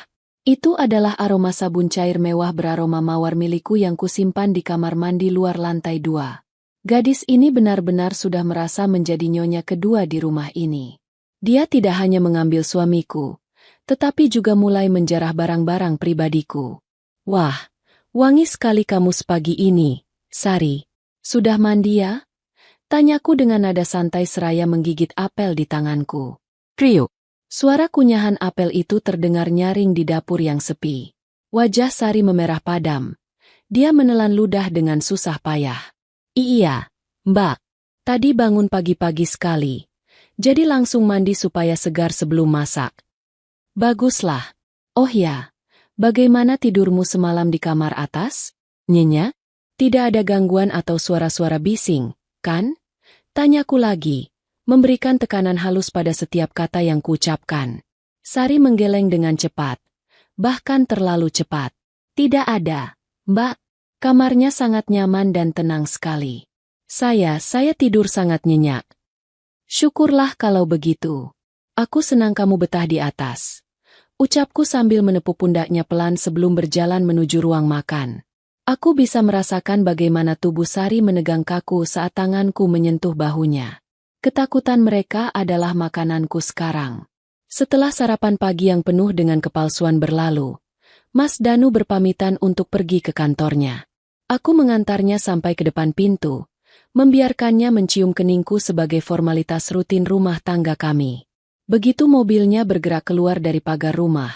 Itu adalah aroma sabun cair mewah beraroma mawar milikku yang kusimpan di kamar mandi luar lantai 2. Gadis ini benar-benar sudah merasa menjadi nyonya kedua di rumah ini. Dia tidak hanya mengambil suamiku, tetapi juga mulai menjarah barang-barang pribadiku. Wah, wangi sekali kamu sepagi ini, Sari. Sudah mandi ya? Tanyaku dengan nada santai seraya menggigit apel di tanganku. Kriuk. Suara kunyahan apel itu terdengar nyaring di dapur yang sepi. Wajah Sari memerah padam. Dia menelan ludah dengan susah payah. Iya, Mbak. Tadi bangun pagi-pagi sekali. Jadi langsung mandi supaya segar sebelum masak. Baguslah. Oh ya, bagaimana tidurmu semalam di kamar atas? Nyenyak? Tidak ada gangguan atau suara-suara bising, kan? Tanyaku lagi, memberikan tekanan halus pada setiap kata yang kuucapkan. Sari menggeleng dengan cepat, bahkan terlalu cepat. Tidak ada, Mbak. Kamarnya sangat nyaman dan tenang sekali. Saya tidur sangat nyenyak. Syukurlah kalau begitu. Aku senang kamu betah di atas. Ucapku sambil menepuk pundaknya pelan sebelum berjalan menuju ruang makan. Aku bisa merasakan bagaimana tubuh Sari menegang kaku saat tanganku menyentuh bahunya. Ketakutan mereka adalah makananku sekarang. Setelah sarapan pagi yang penuh dengan kepalsuan berlalu, Mas Danu berpamitan untuk pergi ke kantornya. Aku mengantarnya sampai ke depan pintu, membiarkannya mencium keningku sebagai formalitas rutin rumah tangga kami. Begitu mobilnya bergerak keluar dari pagar rumah,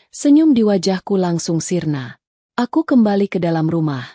senyum di wajahku langsung sirna. Aku kembali ke dalam rumah,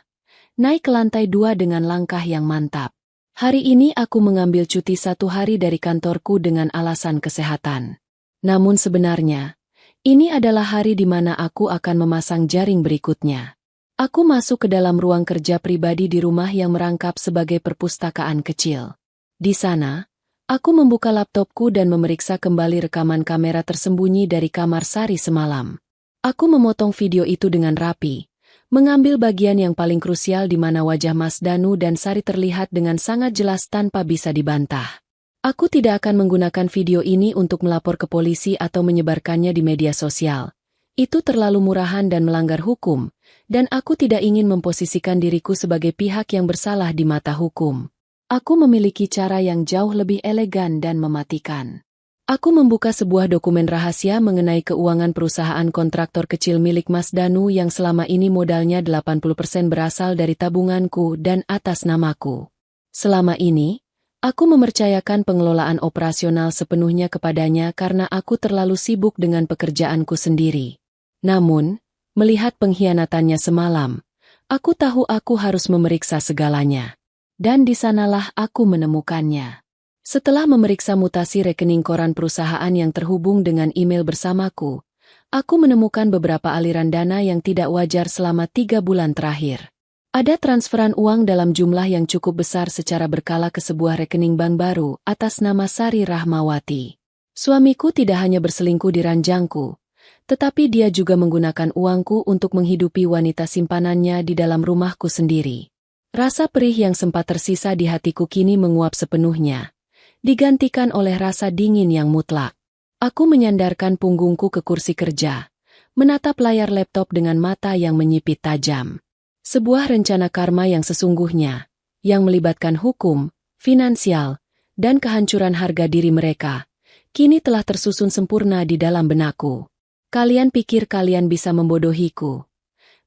naik ke lantai 2 dengan langkah yang mantap. Hari ini aku mengambil cuti 1 hari dari kantorku dengan alasan kesehatan. Namun sebenarnya, ini adalah hari di mana aku akan memasang jaring berikutnya. Aku masuk ke dalam ruang kerja pribadi di rumah yang merangkap sebagai perpustakaan kecil. Di sana, aku membuka laptopku dan memeriksa kembali rekaman kamera tersembunyi dari kamar Sari semalam. Aku memotong video itu dengan rapi, mengambil bagian yang paling krusial di mana wajah Mas Danu dan Sari terlihat dengan sangat jelas tanpa bisa dibantah. Aku tidak akan menggunakan video ini untuk melapor ke polisi atau menyebarkannya di media sosial. Itu terlalu murahan dan melanggar hukum, dan aku tidak ingin memposisikan diriku sebagai pihak yang bersalah di mata hukum. Aku memiliki cara yang jauh lebih elegan dan mematikan. Aku membuka sebuah dokumen rahasia mengenai keuangan perusahaan kontraktor kecil milik Mas Danu yang selama ini modalnya 80% berasal dari tabunganku dan atas namaku. Selama ini, aku mempercayakan pengelolaan operasional sepenuhnya kepadanya karena aku terlalu sibuk dengan pekerjaanku sendiri. Namun, melihat pengkhianatannya semalam, aku tahu aku harus memeriksa segalanya. Dan di sanalah aku menemukannya. Setelah memeriksa mutasi rekening koran perusahaan yang terhubung dengan email bersamaku, aku menemukan beberapa aliran dana yang tidak wajar selama 3 bulan terakhir. Ada transferan uang dalam jumlah yang cukup besar secara berkala ke sebuah rekening bank baru atas nama Sari Rahmawati. Suamiku tidak hanya berselingkuh di ranjangku, tetapi dia juga menggunakan uangku untuk menghidupi wanita simpanannya di dalam rumahku sendiri. Rasa perih yang sempat tersisa di hatiku kini menguap sepenuhnya, digantikan oleh rasa dingin yang mutlak. Aku menyandarkan punggungku ke kursi kerja, menatap layar laptop dengan mata yang menyipit tajam. Sebuah rencana karma yang sesungguhnya, yang melibatkan hukum, finansial, dan kehancuran harga diri mereka, kini telah tersusun sempurna di dalam benakku. Kalian pikir kalian bisa membodohiku?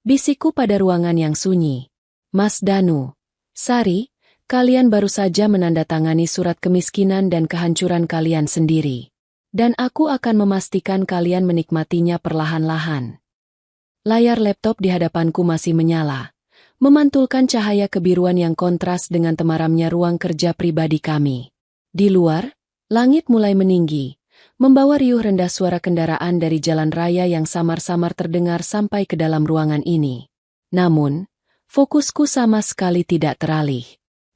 Bisikku pada ruangan yang sunyi. Mas Danu, Sari, kalian baru saja menandatangani surat kemiskinan dan kehancuran kalian sendiri. Dan aku akan memastikan kalian menikmatinya perlahan-lahan. Layar laptop di hadapanku masih menyala, memantulkan cahaya kebiruan yang kontras dengan temaramnya ruang kerja pribadi kami. Di luar, langit mulai meninggi, membawa riuh rendah suara kendaraan dari jalan raya yang samar-samar terdengar sampai ke dalam ruangan ini. Namun, fokusku sama sekali tidak teralih.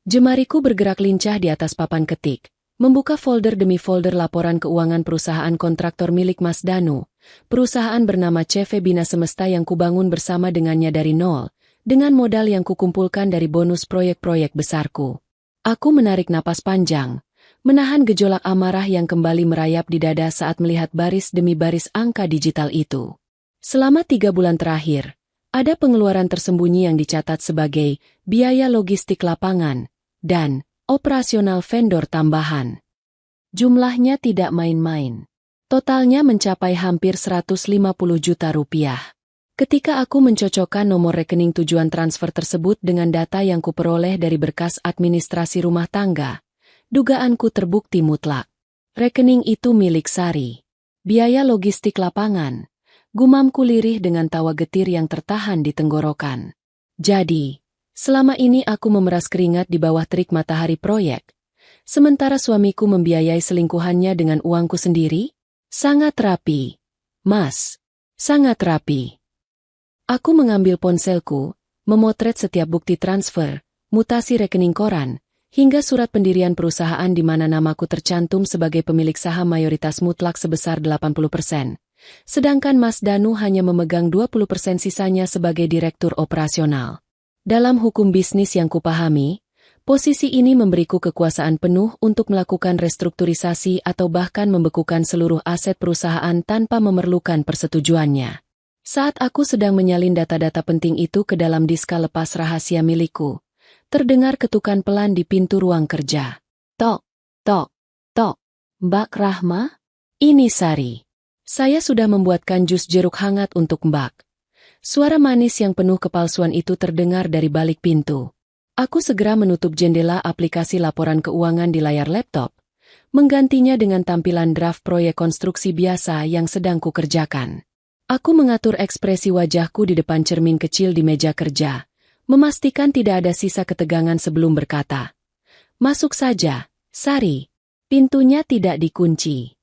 Jemariku bergerak lincah di atas papan ketik, membuka folder demi folder laporan keuangan perusahaan kontraktor milik Mas Danu, perusahaan bernama CV Bina Semesta yang kubangun bersama dengannya dari nol, dengan modal yang kukumpulkan dari bonus proyek-proyek besarku. Aku menarik napas panjang, menahan gejolak amarah yang kembali merayap di dada saat melihat baris demi baris angka digital itu. Selama 3 bulan terakhir, ada pengeluaran tersembunyi yang dicatat sebagai biaya logistik lapangan dan operasional vendor tambahan. Jumlahnya tidak main-main. Totalnya mencapai hampir 150 juta rupiah. Ketika aku mencocokkan nomor rekening tujuan transfer tersebut dengan data yang kuperoleh dari berkas administrasi rumah tangga, dugaanku terbukti mutlak. Rekening itu milik Sari. Biaya logistik lapangan. Gumamku lirih dengan tawa getir yang tertahan di tenggorokan. Jadi, selama ini aku memeras keringat di bawah terik matahari proyek, sementara suamiku membiayai selingkuhannya dengan uangku sendiri? Sangat rapi. Mas, sangat rapi. Aku mengambil ponselku, memotret setiap bukti transfer, mutasi rekening koran, hingga surat pendirian perusahaan di mana namaku tercantum sebagai pemilik saham mayoritas mutlak sebesar 80%. Sedangkan Mas Danu hanya memegang 20% sisanya sebagai direktur operasional. Dalam hukum bisnis yang kupahami, posisi ini memberiku kekuasaan penuh untuk melakukan restrukturisasi atau bahkan membekukan seluruh aset perusahaan tanpa memerlukan persetujuannya. Saat aku sedang menyalin data-data penting itu ke dalam diska lepas rahasia milikku, terdengar ketukan pelan di pintu ruang kerja. Tok, tok, tok. Mbak Rahma? Ini Sari. Saya sudah membuatkan jus jeruk hangat untuk Mbak. Suara manis yang penuh kepalsuan itu terdengar dari balik pintu. Aku segera menutup jendela aplikasi laporan keuangan di layar laptop, menggantinya dengan tampilan draft proyek konstruksi biasa yang sedang kukerjakan. Aku mengatur ekspresi wajahku di depan cermin kecil di meja kerja, memastikan tidak ada sisa ketegangan sebelum berkata, "Masuk saja, Sari." Pintunya tidak dikunci.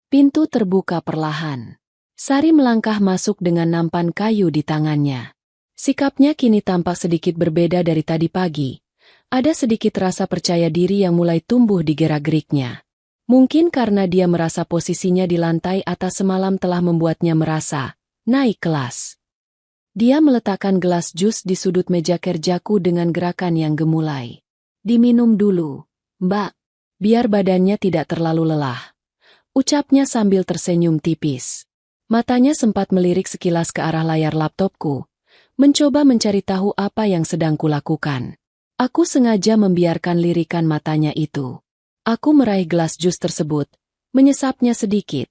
Pintu terbuka perlahan. Sari melangkah masuk dengan nampan kayu di tangannya. Sikapnya kini tampak sedikit berbeda dari tadi pagi. Ada sedikit rasa percaya diri yang mulai tumbuh di gerak-geriknya. Mungkin karena dia merasa posisinya di lantai atas semalam telah membuatnya merasa naik kelas. Dia meletakkan gelas jus di sudut meja kerjaku dengan gerakan yang gemulai. "Diminum dulu, Mbak, biar badannya tidak terlalu lelah," ucapnya sambil tersenyum tipis. Matanya sempat melirik sekilas ke arah layar laptopku, mencoba mencari tahu apa yang sedang kulakukan. Aku sengaja membiarkan lirikan matanya itu. Aku meraih gelas jus tersebut, menyesapnya sedikit,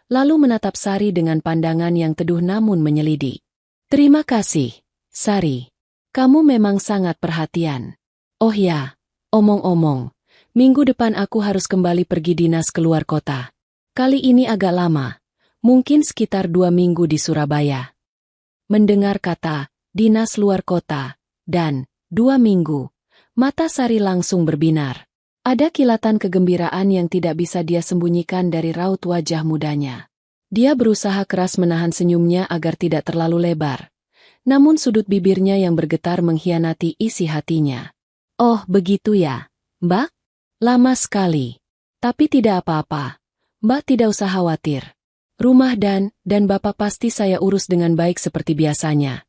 lalu menatap Sari dengan pandangan yang teduh namun menyelidik. "Terima kasih, Sari. Kamu memang sangat perhatian. Oh ya, omong-omong, minggu depan aku harus kembali pergi dinas keluar kota. Kali ini agak lama. Mungkin sekitar 2 minggu di Surabaya." Mendengar kata, dinas luar kota, dan 2 minggu, mata Sari langsung berbinar. Ada kilatan kegembiraan yang tidak bisa dia sembunyikan dari raut wajah mudanya. Dia berusaha keras menahan senyumnya agar tidak terlalu lebar. Namun sudut bibirnya yang bergetar mengkhianati isi hatinya. "Oh, begitu ya, Mbak? Lama sekali. Tapi tidak apa-apa. Mbak tidak usah khawatir. Rumah dan Bapak pasti saya urus dengan baik seperti biasanya,"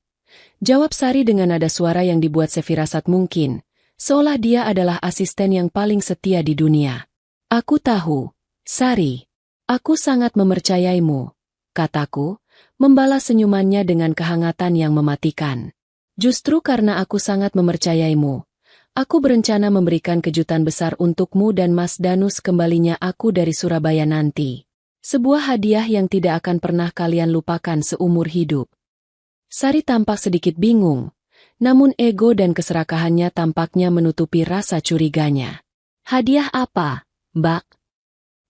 jawab Sari dengan nada suara yang dibuat sefirasat mungkin, seolah dia adalah asisten yang paling setia di dunia. "Aku tahu, Sari. Aku sangat mempercayaimu," kataku, membalas senyumannya dengan kehangatan yang mematikan. "Justru karena aku sangat mempercayaimu, Aku berencana memberikan kejutan besar untukmu dan Mas Danu sekembalinya aku dari Surabaya nanti. Sebuah hadiah yang tidak akan pernah kalian lupakan seumur hidup. Sari tampak sedikit bingung, namun ego dan keserakahannya tampaknya menutupi rasa curiganya. Hadiah apa, Mbak?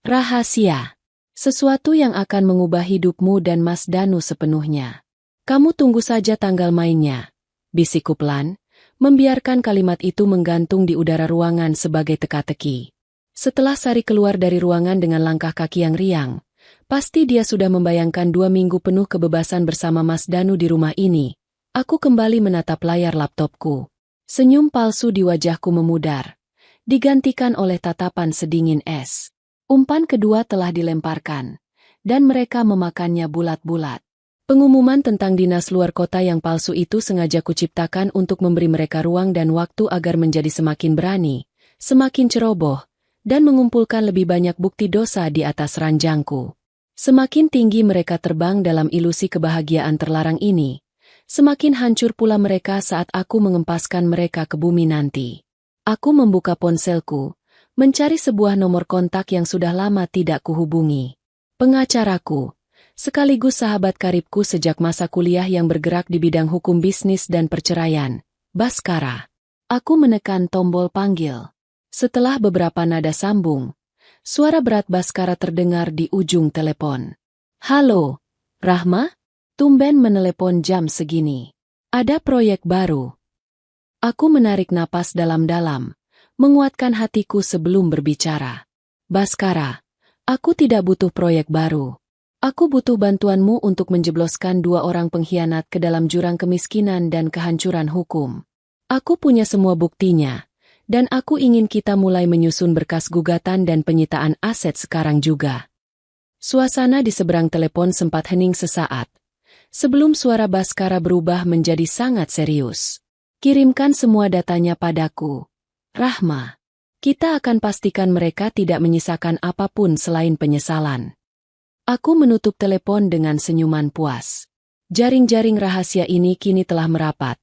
Rahasia. Sesuatu yang akan mengubah hidupmu dan Mas Danu sepenuhnya. Kamu tunggu saja tanggal mainnya, bisikku pelan, membiarkan kalimat itu menggantung di udara ruangan sebagai teka-teki. Setelah Sari keluar dari ruangan dengan langkah kaki yang riang, pasti dia sudah membayangkan 2 minggu penuh kebebasan bersama Mas Danu di rumah ini. Aku kembali menatap layar laptopku. Senyum palsu di wajahku memudar, digantikan oleh tatapan sedingin es. Umpan kedua telah dilemparkan, dan mereka memakannya bulat-bulat. Pengumuman tentang dinas luar kota yang palsu itu sengaja kuciptakan untuk memberi mereka ruang dan waktu agar menjadi semakin berani, semakin ceroboh, dan mengumpulkan lebih banyak bukti dosa di atas ranjangku. Semakin tinggi mereka terbang dalam ilusi kebahagiaan terlarang ini, semakin hancur pula mereka saat aku mengempaskan mereka ke bumi nanti. Aku membuka ponselku, mencari sebuah nomor kontak yang sudah lama tidak kuhubungi. Pengacaraku, sekaligus sahabat karibku sejak masa kuliah yang bergerak di bidang hukum bisnis dan perceraian, Baskara. Aku menekan tombol panggil. Setelah beberapa nada sambung, suara berat Baskara terdengar di ujung telepon. Halo, Rahma? Tumben menelepon jam segini. Ada proyek baru. Aku menarik napas dalam-dalam, menguatkan hatiku sebelum berbicara. Baskara, aku tidak butuh proyek baru. Aku butuh bantuanmu untuk menjebloskan 2 orang pengkhianat ke dalam jurang kemiskinan dan kehancuran hukum. Aku punya semua buktinya, dan aku ingin kita mulai menyusun berkas gugatan dan penyitaan aset sekarang juga. Suasana di seberang telepon sempat hening sesaat, sebelum suara Baskara berubah menjadi sangat serius. Kirimkan semua datanya padaku, Rahma. Kita akan pastikan mereka tidak menyisakan apapun selain penyesalan. Aku menutup telepon dengan senyuman puas. Jaring-jaring rahasia ini kini telah merapat,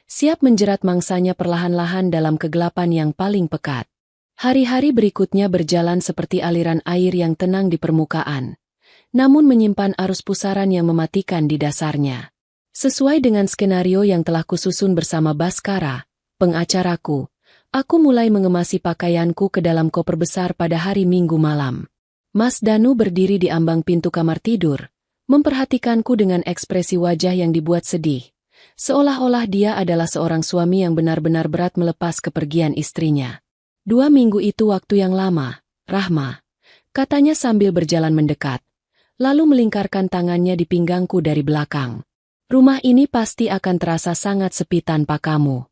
siap menjerat mangsanya perlahan-lahan dalam kegelapan yang paling pekat. Hari-hari berikutnya berjalan seperti aliran air yang tenang di permukaan, namun menyimpan arus pusaran yang mematikan di dasarnya. Sesuai dengan skenario yang telah kususun bersama Baskara, pengacaraku, aku mulai mengemasi pakaianku ke dalam koper besar pada hari Minggu malam. Mas Danu berdiri di ambang pintu kamar tidur, memperhatikanku dengan ekspresi wajah yang dibuat sedih, seolah-olah dia adalah seorang suami yang benar-benar berat melepas kepergian istrinya. 2 minggu itu waktu yang lama, Rahma, katanya sambil berjalan mendekat, lalu melingkarkan tangannya di pinggangku dari belakang. Rumah ini pasti akan terasa sangat sepi tanpa kamu.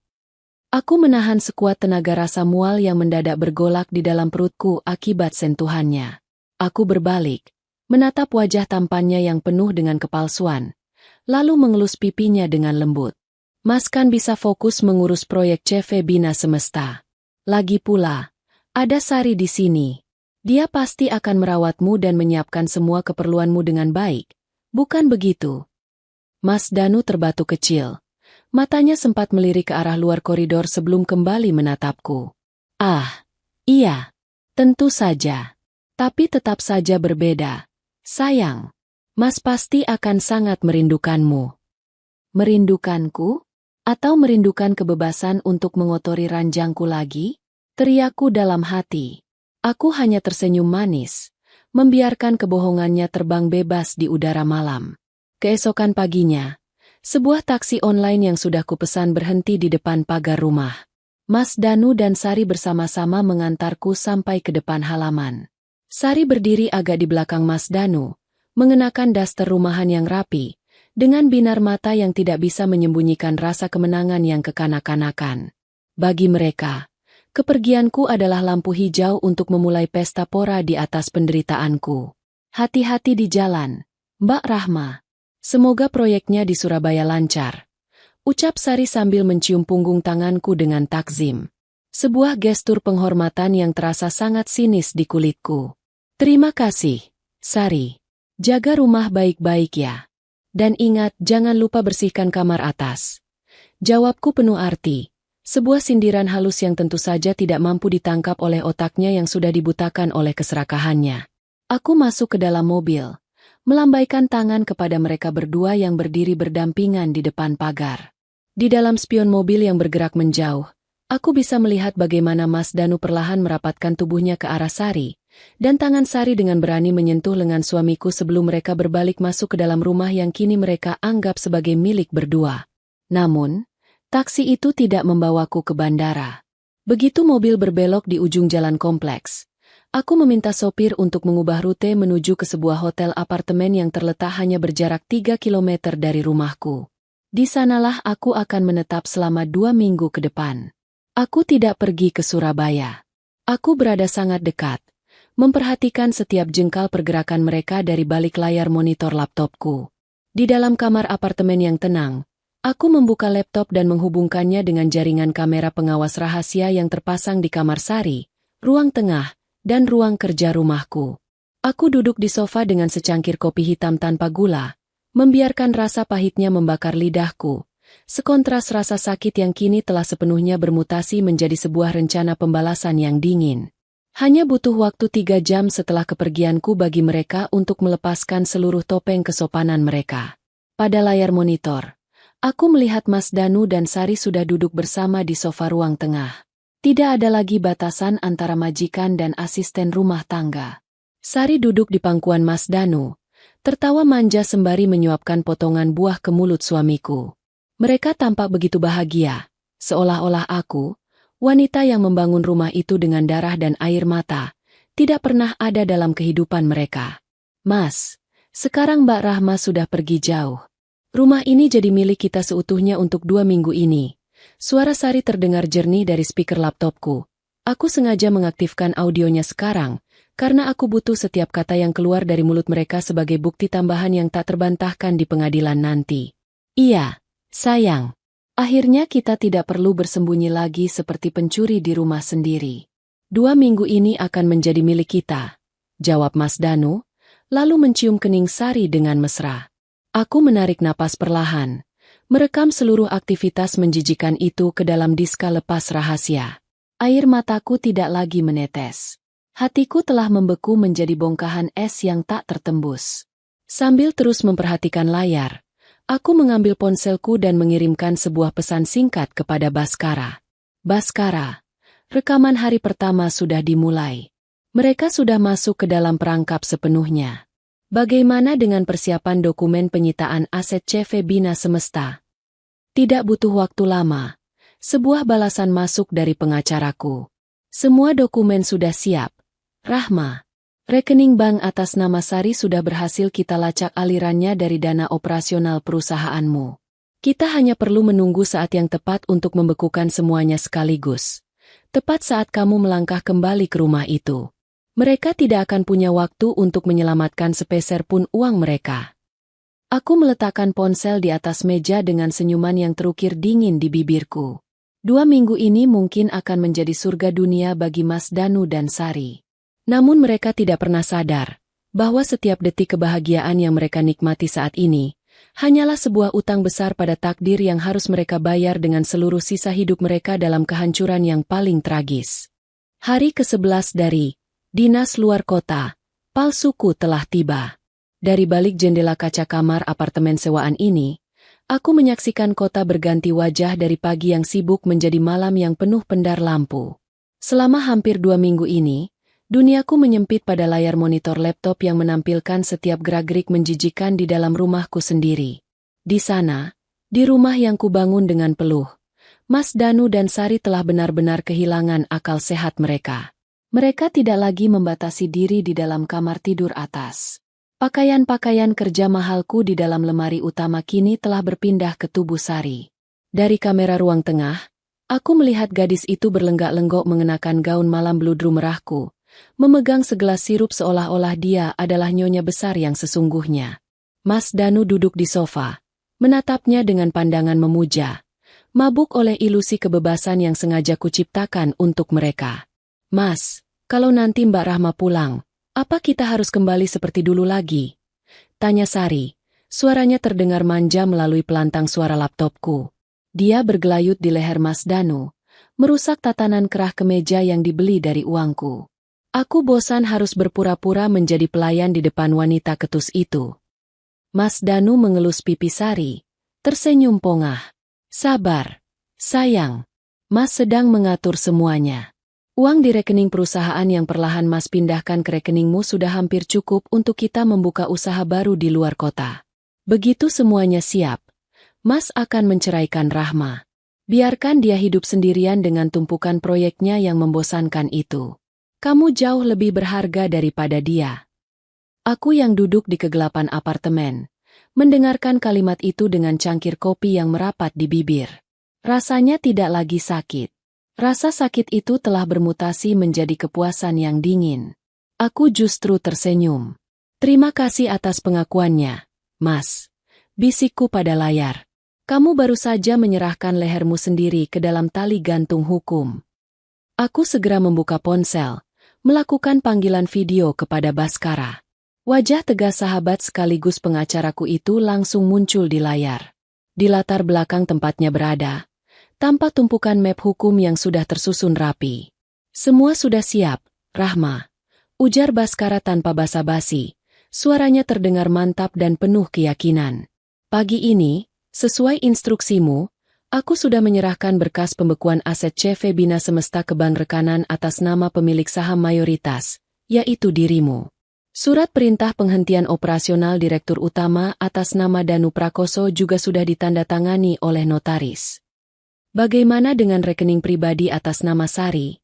Aku menahan sekuat tenaga rasa mual yang mendadak bergolak di dalam perutku akibat sentuhannya. Aku berbalik, menatap wajah tampannya yang penuh dengan kepalsuan, lalu mengelus pipinya dengan lembut. Mas kan bisa fokus mengurus proyek CV Bina Semesta. Lagi pula, ada Sari di sini. Dia pasti akan merawatmu dan menyiapkan semua keperluanmu dengan baik, bukan begitu? Mas Danu terbatu kecil. Matanya sempat melirik ke arah luar koridor sebelum kembali menatapku. Ah, iya, tentu saja. Tapi tetap saja berbeda. Sayang, Mas pasti akan sangat merindukanmu. Merindukanku? Atau merindukan kebebasan untuk mengotori ranjangku lagi? Teriakku dalam hati. Aku hanya tersenyum manis, membiarkan kebohongannya terbang bebas di udara malam. Keesokan paginya, sebuah taksi online yang sudah kupesan berhenti di depan pagar rumah. Mas Danu dan Sari bersama-sama mengantarku sampai ke depan halaman. Sari berdiri agak di belakang Mas Danu, mengenakan daster rumahan yang rapi, dengan binar mata yang tidak bisa menyembunyikan rasa kemenangan yang kekanak-kanakan. Bagi mereka, kepergianku adalah lampu hijau untuk memulai pesta pora di atas penderitaanku. Hati-hati di jalan, Mbak Rahma. Semoga proyeknya di Surabaya lancar. Ucap Sari sambil mencium punggung tanganku dengan takzim. Sebuah gestur penghormatan yang terasa sangat sinis di kulitku. Terima kasih, Sari. Jaga rumah baik-baik ya. Dan ingat, jangan lupa bersihkan kamar atas. Jawabku penuh arti, Sebuah sindiran halus yang tentu saja tidak mampu ditangkap oleh otaknya yang sudah dibutakan oleh keserakahannya. Aku masuk ke dalam mobil, melambaikan tangan kepada mereka berdua yang berdiri berdampingan di depan pagar. Di dalam spion mobil yang bergerak menjauh, aku bisa melihat bagaimana Mas Danu perlahan merapatkan tubuhnya ke arah Sari, dan tangan Sari dengan berani menyentuh lengan suamiku sebelum mereka berbalik masuk ke dalam rumah yang kini mereka anggap sebagai milik berdua. Namun, taksi itu tidak membawaku ke bandara. Begitu mobil berbelok di ujung jalan kompleks, aku meminta sopir untuk mengubah rute menuju ke sebuah hotel apartemen yang terletak hanya berjarak 3 kilometer dari rumahku. Di sanalah aku akan menetap selama 2 minggu ke depan. Aku tidak pergi ke Surabaya. Aku berada sangat dekat, memperhatikan setiap jengkal pergerakan mereka dari balik layar monitor laptopku. Di dalam kamar apartemen yang tenang, aku membuka laptop dan menghubungkannya dengan jaringan kamera pengawas rahasia yang terpasang di kamar Sari, ruang tengah, dan ruang kerja rumahku. Aku duduk di sofa dengan secangkir kopi hitam tanpa gula, membiarkan rasa pahitnya membakar lidahku, sekontras rasa sakit yang kini telah sepenuhnya bermutasi menjadi sebuah rencana pembalasan yang dingin. Hanya butuh waktu 3 jam setelah kepergianku bagi mereka untuk melepaskan seluruh topeng kesopanan mereka. Pada layar monitor, aku melihat Mas Danu dan Sari sudah duduk bersama di sofa ruang tengah. Tidak ada lagi batasan antara majikan dan asisten rumah tangga. Sari duduk di pangkuan Mas Danu, tertawa manja sembari menyuapkan potongan buah ke mulut suamiku. Mereka tampak begitu bahagia, seolah-olah aku, wanita yang membangun rumah itu dengan darah dan air mata, tidak pernah ada dalam kehidupan mereka. Mas, sekarang Mbak Rahma sudah pergi jauh. Rumah ini jadi milik kita seutuhnya untuk 2 minggu ini. Suara Sari terdengar jernih dari speaker laptopku. Aku sengaja mengaktifkan audionya sekarang, karena aku butuh setiap kata yang keluar dari mulut mereka sebagai bukti tambahan yang tak terbantahkan di pengadilan nanti. Iya, sayang. Akhirnya kita tidak perlu bersembunyi lagi seperti pencuri di rumah sendiri. 2 minggu ini akan menjadi milik kita, jawab Mas Danu, lalu mencium kening Sari dengan mesra. Aku menarik napas perlahan, merekam seluruh aktivitas menjijikan itu ke dalam diska lepas rahasia. Air mataku tidak lagi menetes. Hatiku telah membeku menjadi bongkahan es yang tak tertembus. Sambil terus memperhatikan layar, aku mengambil ponselku dan mengirimkan sebuah pesan singkat kepada Baskara. Baskara, rekaman hari pertama sudah dimulai. Mereka sudah masuk ke dalam perangkap sepenuhnya. Bagaimana dengan persiapan dokumen penyitaan aset CV Bina Semesta? Tidak butuh waktu lama. Sebuah balasan masuk dari pengacaraku. Semua dokumen sudah siap. Rahma. Rekening bank atas nama Sari sudah berhasil kita lacak alirannya dari dana operasional perusahaanmu. Kita hanya perlu menunggu saat yang tepat untuk membekukan semuanya sekaligus. Tepat saat kamu melangkah kembali ke rumah itu. Mereka tidak akan punya waktu untuk menyelamatkan sepeser pun uang mereka. Aku meletakkan ponsel di atas meja dengan senyuman yang terukir dingin di bibirku. 2 minggu ini mungkin akan menjadi surga dunia bagi Mas Danu dan Sari. Namun mereka tidak pernah sadar bahwa setiap detik kebahagiaan yang mereka nikmati saat ini hanyalah sebuah utang besar pada takdir yang harus mereka bayar dengan seluruh sisa hidup mereka dalam kehancuran yang paling tragis. Hari ke-11 dari Dinas Luar Kota, palsuku telah tiba. Dari balik jendela kaca kamar apartemen sewaan ini, aku menyaksikan kota berganti wajah dari pagi yang sibuk menjadi malam yang penuh pendar lampu. Selama hampir 2 minggu ini, duniaku menyempit pada layar monitor laptop yang menampilkan setiap gerak-gerik menjijikan di dalam rumahku sendiri. Di sana, di rumah yang kubangun dengan peluh, Mas Danu dan Sari telah benar-benar kehilangan akal sehat mereka. Mereka tidak lagi membatasi diri di dalam kamar tidur atas. Pakaian-pakaian kerja mahalku di dalam lemari utama kini telah berpindah ke tubuh Sari. Dari kamera ruang tengah, aku melihat gadis itu berlenggak-lenggok mengenakan gaun malam bludru merahku, memegang segelas sirup seolah-olah dia adalah nyonya besar yang sesungguhnya. Mas Danu duduk di sofa, menatapnya dengan pandangan memuja, mabuk oleh ilusi kebebasan yang sengaja kuciptakan untuk mereka. Mas, kalau nanti Mbak Rahma pulang, apa kita harus kembali seperti dulu lagi? Tanya Sari, suaranya terdengar manja melalui pelantang suara laptopku. Dia bergelayut di leher Mas Danu, merusak tatanan kerah kemeja yang dibeli dari uangku. Aku bosan harus berpura-pura menjadi pelayan di depan wanita ketus itu. Mas Danu mengelus pipi Sari, tersenyum pongah. Sabar, sayang. Mas sedang mengatur semuanya. Uang di rekening perusahaan yang perlahan Mas pindahkan ke rekeningmu sudah hampir cukup untuk kita membuka usaha baru di luar kota. Begitu semuanya siap, Mas akan menceraikan Rahma. Biarkan dia hidup sendirian dengan tumpukan proyeknya yang membosankan itu. Kamu jauh lebih berharga daripada dia. Aku yang duduk di kegelapan apartemen, mendengarkan kalimat itu dengan cangkir kopi yang merapat di bibir. Rasanya tidak lagi sakit. Rasa sakit itu telah bermutasi menjadi kepuasan yang dingin. Aku justru tersenyum. Terima kasih atas pengakuannya, Mas. Bisikku pada layar. Kamu baru saja menyerahkan lehermu sendiri ke dalam tali gantung hukum. Aku segera membuka ponsel, melakukan panggilan video kepada Baskara. Wajah tegas sahabat sekaligus pengacaraku itu langsung muncul di layar. Di latar belakang tempatnya berada, tampak tumpukan map hukum yang sudah tersusun rapi. Semua sudah siap, Rahma. Ujar Baskara tanpa basa-basi. Suaranya terdengar mantap dan penuh keyakinan. Pagi ini, sesuai instruksimu, aku sudah menyerahkan berkas pembekuan aset CV Bina Semesta ke bank rekanan atas nama pemilik saham mayoritas, yaitu dirimu. Surat perintah penghentian operasional Direktur Utama atas nama Danu Prakoso juga sudah ditandatangani oleh notaris. Bagaimana dengan rekening pribadi atas nama Sari?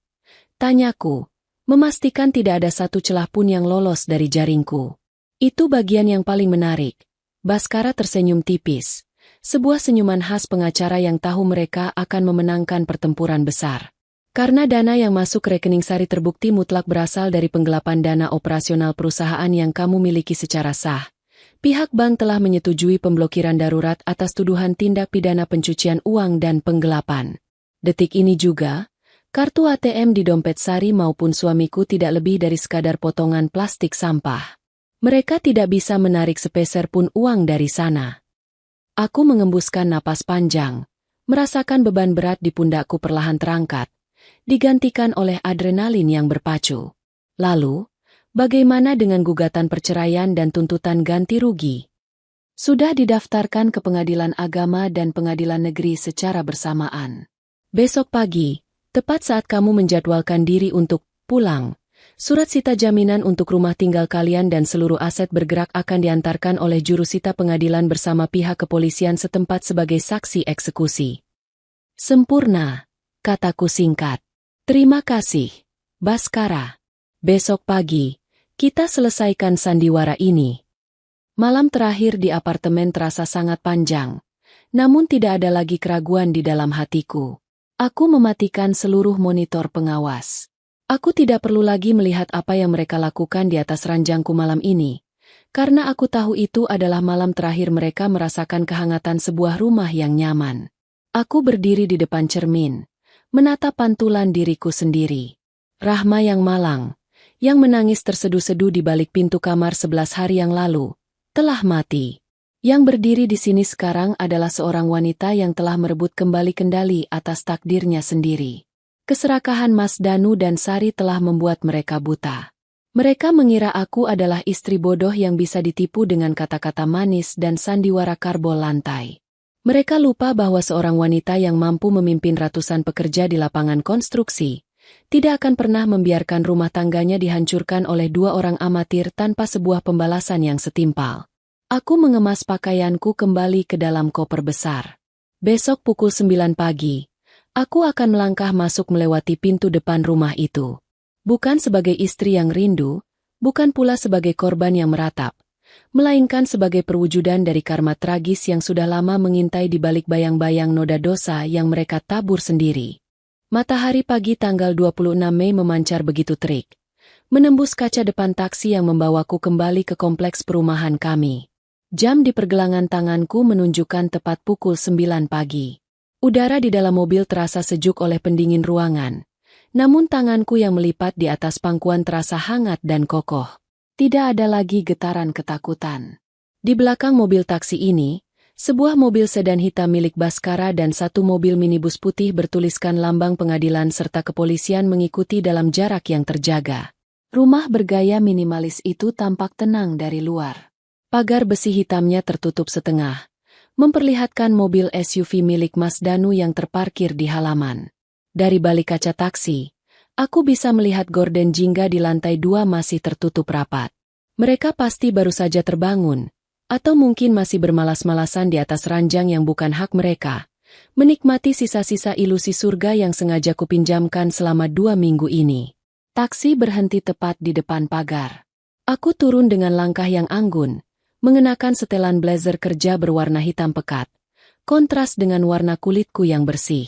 Tanyaku, memastikan tidak ada satu celah pun yang lolos dari jaringku. Itu bagian yang paling menarik. Baskara tersenyum tipis. Sebuah senyuman khas pengacara yang tahu mereka akan memenangkan pertempuran besar. Karena dana yang masuk ke rekening Sari terbukti mutlak berasal dari penggelapan dana operasional perusahaan yang kamu miliki secara sah. Pihak bank telah menyetujui pemblokiran darurat atas tuduhan tindak pidana pencucian uang dan penggelapan. Detik ini juga, kartu ATM di dompet Sari maupun suamiku tidak lebih dari sekadar potongan plastik sampah. Mereka tidak bisa menarik sepeser pun uang dari sana. Aku mengembuskan napas panjang, merasakan beban berat di pundakku perlahan terangkat, digantikan oleh adrenalin yang berpacu. Lalu, bagaimana dengan gugatan perceraian dan tuntutan ganti rugi? Sudah didaftarkan ke Pengadilan Agama dan Pengadilan Negeri secara bersamaan. Besok pagi, tepat saat kamu menjadwalkan diri untuk pulang, surat sita jaminan untuk rumah tinggal kalian dan seluruh aset bergerak akan diantarkan oleh jurusita pengadilan bersama pihak kepolisian setempat sebagai saksi eksekusi. Sempurna, kataku singkat. Terima kasih, Baskara. Besok pagi, kita selesaikan sandiwara ini. Malam terakhir di apartemen terasa sangat panjang, namun tidak ada lagi keraguan di dalam hatiku. Aku mematikan seluruh monitor pengawas. Aku tidak perlu lagi melihat apa yang mereka lakukan di atas ranjangku malam ini, karena aku tahu itu adalah malam terakhir mereka merasakan kehangatan sebuah rumah yang nyaman. Aku berdiri di depan cermin, menatap pantulan diriku sendiri. Rahma yang malang, yang menangis terseduh-seduh di balik pintu kamar 11 hari yang lalu, telah mati. Yang berdiri di sini sekarang adalah seorang wanita yang telah merebut kembali kendali atas takdirnya sendiri. Keserakahan Mas Danu dan Sari telah membuat mereka buta. Mereka mengira aku adalah istri bodoh yang bisa ditipu dengan kata-kata manis dan sandiwara karbol lantai. Mereka lupa bahwa seorang wanita yang mampu memimpin ratusan pekerja di lapangan konstruksi tidak akan pernah membiarkan rumah tangganya dihancurkan oleh dua orang amatir tanpa sebuah pembalasan yang setimpal. Aku mengemas pakaianku kembali ke dalam koper besar. Besok pukul 9 pagi. Aku akan melangkah masuk melewati pintu depan rumah itu. Bukan sebagai istri yang rindu, bukan pula sebagai korban yang meratap, melainkan sebagai perwujudan dari karma tragis yang sudah lama mengintai di balik bayang-bayang noda dosa yang mereka tabur sendiri. Matahari pagi tanggal 26 Mei memancar begitu terik, menembus kaca depan taksi yang membawaku kembali ke kompleks perumahan kami. Jam di pergelangan tanganku menunjukkan tepat pukul 9 pagi. Udara di dalam mobil terasa sejuk oleh pendingin ruangan, namun tanganku yang melipat di atas pangkuan terasa hangat dan kokoh. Tidak ada lagi getaran ketakutan. Di belakang mobil taksi ini, Sebuah mobil sedan hitam milik Baskara dan satu mobil minibus putih bertuliskan lambang pengadilan serta kepolisian mengikuti dalam jarak yang terjaga. Rumah bergaya minimalis itu tampak tenang dari luar. Pagar besi hitamnya tertutup setengah, memperlihatkan mobil SUV milik Mas Danu yang terparkir di halaman. Dari balik kaca taksi, aku bisa melihat gorden jingga di lantai 2 masih tertutup rapat. Mereka pasti baru saja terbangun, atau mungkin masih bermalas-malasan di atas ranjang yang bukan hak mereka, menikmati sisa-sisa ilusi surga yang sengaja kupinjamkan selama 2 minggu ini. Taksi berhenti tepat di depan pagar. Aku turun dengan langkah yang anggun, mengenakan setelan blazer kerja berwarna hitam pekat, kontras dengan warna kulitku yang bersih.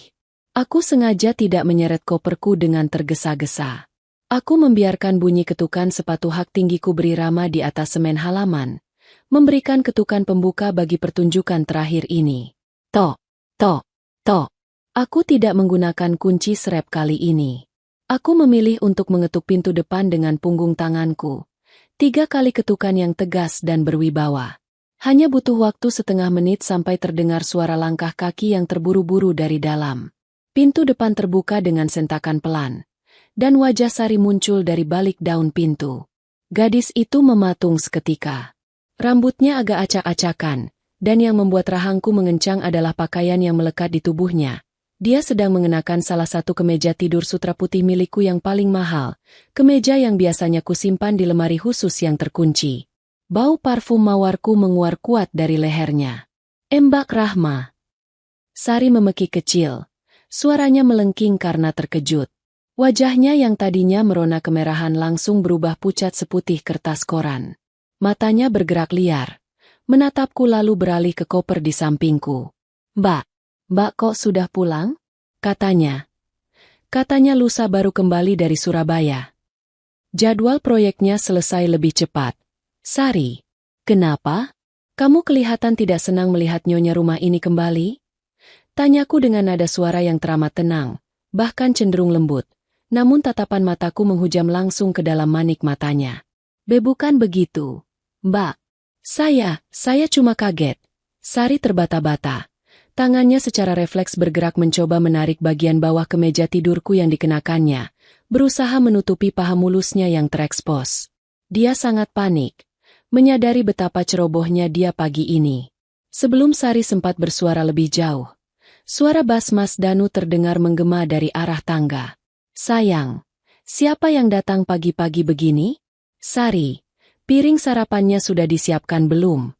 Aku sengaja tidak menyeret koperku dengan tergesa-gesa. Aku membiarkan bunyi ketukan sepatu hak tinggiku berirama di atas semen halaman, memberikan ketukan pembuka bagi pertunjukan terakhir ini. Tok, tok, tok. Aku tidak menggunakan kunci serep kali ini. Aku memilih untuk mengetuk pintu depan dengan punggung tanganku. 3 kali ketukan yang tegas dan berwibawa. Hanya butuh waktu setengah menit sampai terdengar suara langkah kaki yang terburu-buru dari dalam. Pintu depan terbuka dengan sentakan pelan, dan wajah Sari muncul dari balik daun pintu. Gadis itu mematung seketika. Rambutnya agak acak-acakan, dan yang membuat rahangku mengencang adalah pakaian yang melekat di tubuhnya. Dia sedang mengenakan salah satu kemeja tidur sutra putih milikku yang paling mahal, kemeja yang biasanya kusimpan di lemari khusus yang terkunci. Bau parfum mawarku menguar kuat dari lehernya. Mbak Rahma. Sari memekik kecil. Suaranya melengking karena terkejut. Wajahnya yang tadinya merona kemerahan langsung berubah pucat seputih kertas koran. Matanya bergerak liar, menatapku lalu beralih ke koper di sampingku. Mbak kok sudah pulang? Katanya. Katanya lusa baru kembali dari Surabaya. Jadwal proyeknya selesai lebih cepat. Sari, kenapa? Kamu kelihatan tidak senang melihat nyonya rumah ini kembali? Tanyaku dengan nada suara yang teramat tenang, bahkan cenderung lembut, namun tatapan mataku menghujam langsung ke dalam manik matanya. Bukan begitu, Mbak. Saya cuma kaget. Sari terbata-bata. Tangannya secara refleks bergerak mencoba menarik bagian bawah kemeja tidurku yang dikenakannya, berusaha menutupi paha mulusnya yang terekspos. Dia sangat panik, menyadari betapa cerobohnya dia pagi ini. Sebelum Sari sempat bersuara lebih jauh, suara bas Mas Danu terdengar menggema dari arah tangga. Sayang, siapa yang datang pagi-pagi begini? Sari, piring sarapannya sudah disiapkan belum?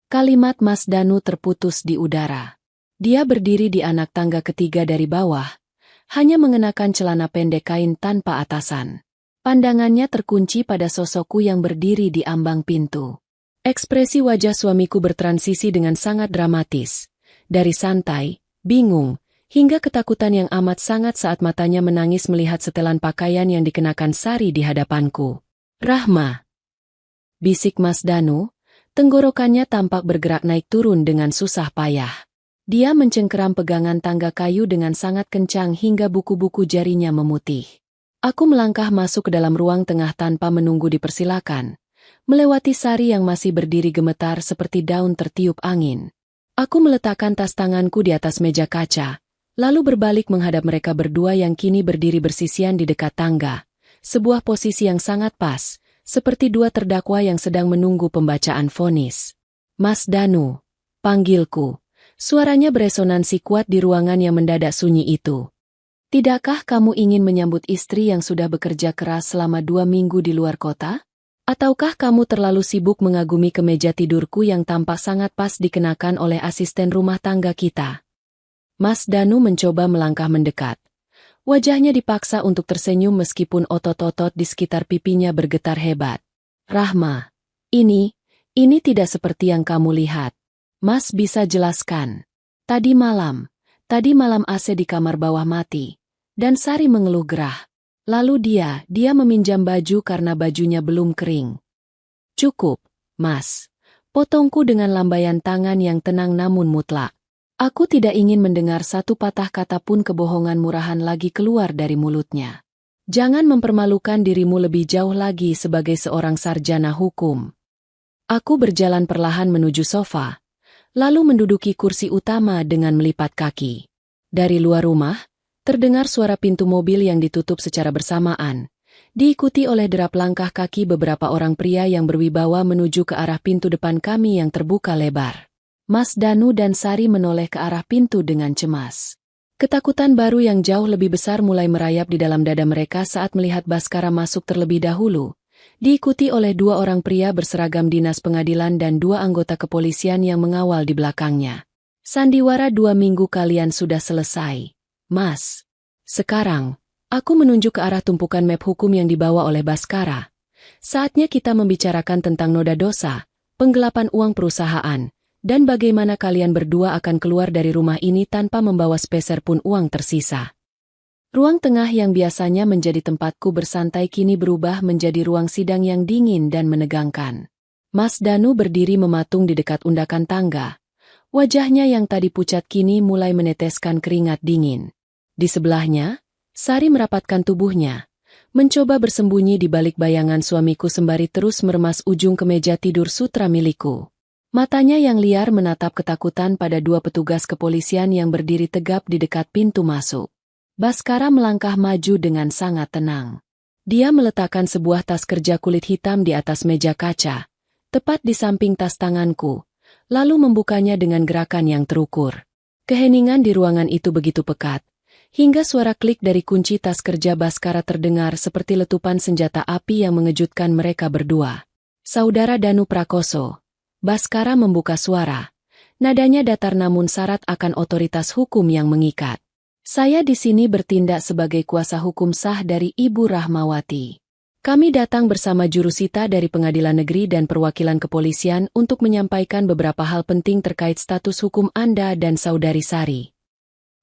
Kalimat Mas Danu terputus di udara. Dia berdiri di anak tangga ketiga dari bawah, hanya mengenakan celana pendek kain tanpa atasan. Pandangannya terkunci pada sosokku yang berdiri di ambang pintu. Ekspresi wajah suamiku bertransisi dengan sangat dramatis. Dari santai, bingung, hingga ketakutan yang amat sangat saat matanya menangis melihat setelan pakaian yang dikenakan Sari di hadapanku. Rahma, bisik Mas Danu, tenggorokannya tampak bergerak naik turun dengan susah payah. Dia mencengkeram pegangan tangga kayu dengan sangat kencang hingga buku-buku jarinya memutih. Aku melangkah masuk ke dalam ruang tengah tanpa menunggu dipersilakan, melewati Sari yang masih berdiri gemetar seperti daun tertiup angin. Aku meletakkan tas tanganku di atas meja kaca, lalu berbalik menghadap mereka berdua yang kini berdiri bersisian di dekat tangga, sebuah posisi yang sangat pas, seperti dua terdakwa yang sedang menunggu pembacaan vonis. Mas Danu, panggilku. Suaranya beresonansi kuat di ruangan yang mendadak sunyi itu. Tidakkah kamu ingin menyambut istri yang sudah bekerja keras selama 2 minggu di luar kota? Ataukah kamu terlalu sibuk mengagumi kemeja tidurku yang tampak sangat pas dikenakan oleh asisten rumah tangga kita? Mas Danu mencoba melangkah mendekat. Wajahnya dipaksa untuk tersenyum meskipun otot-otot di sekitar pipinya bergetar hebat. Rahma, ini tidak seperti yang kamu lihat. Mas bisa jelaskan. Tadi malam AC di kamar bawah mati, dan Sari mengeluh gerah. Lalu dia meminjam baju karena bajunya belum kering. Cukup, Mas. Potongku dengan lambaian tangan yang tenang namun mutlak. Aku tidak ingin mendengar satu patah kata pun kebohongan murahan lagi keluar dari mulutnya. Jangan mempermalukan dirimu lebih jauh lagi sebagai seorang sarjana hukum. Aku berjalan perlahan menuju sofa, lalu menduduki kursi utama dengan melipat kaki. Dari luar rumah, terdengar suara pintu mobil yang ditutup secara bersamaan, diikuti oleh derap langkah kaki beberapa orang pria yang berwibawa menuju ke arah pintu depan kami yang terbuka lebar. Mas Danu dan Sari menoleh ke arah pintu dengan cemas. Ketakutan baru yang jauh lebih besar mulai merayap di dalam dada mereka saat melihat Baskara masuk terlebih dahulu, diikuti oleh dua orang pria berseragam dinas pengadilan dan dua anggota kepolisian yang mengawal di belakangnya. Sandiwara 2 minggu kalian sudah selesai, Mas. Sekarang, aku menunjuk ke arah tumpukan map hukum yang dibawa oleh Baskara. Saatnya kita membicarakan tentang noda dosa, penggelapan uang perusahaan, dan bagaimana kalian berdua akan keluar dari rumah ini tanpa membawa sepeser pun uang tersisa. Ruang tengah yang biasanya menjadi tempatku bersantai kini berubah menjadi ruang sidang yang dingin dan menegangkan. Mas Danu berdiri mematung di dekat undakan tangga. Wajahnya yang tadi pucat kini mulai meneteskan keringat dingin. Di sebelahnya, Sari merapatkan tubuhnya, mencoba bersembunyi di balik bayangan suamiku sembari terus meremas ujung kemeja tidur sutra milikku. Matanya yang liar menatap ketakutan pada dua petugas kepolisian yang berdiri tegap di dekat pintu masuk. Baskara melangkah maju dengan sangat tenang. Dia meletakkan sebuah tas kerja kulit hitam di atas meja kaca, tepat di samping tas tanganku, lalu membukanya dengan gerakan yang terukur. Keheningan di ruangan itu begitu pekat, hingga suara klik dari kunci tas kerja Baskara terdengar seperti letupan senjata api yang mengejutkan mereka berdua. Saudara Danu Prakoso. Baskara membuka suara. Nadanya datar namun syarat akan otoritas hukum yang mengikat. Saya di sini bertindak sebagai kuasa hukum sah dari Ibu Rahmawati. Kami datang bersama jurusita dari Pengadilan Negeri dan perwakilan kepolisian untuk menyampaikan beberapa hal penting terkait status hukum Anda dan Saudari Sari.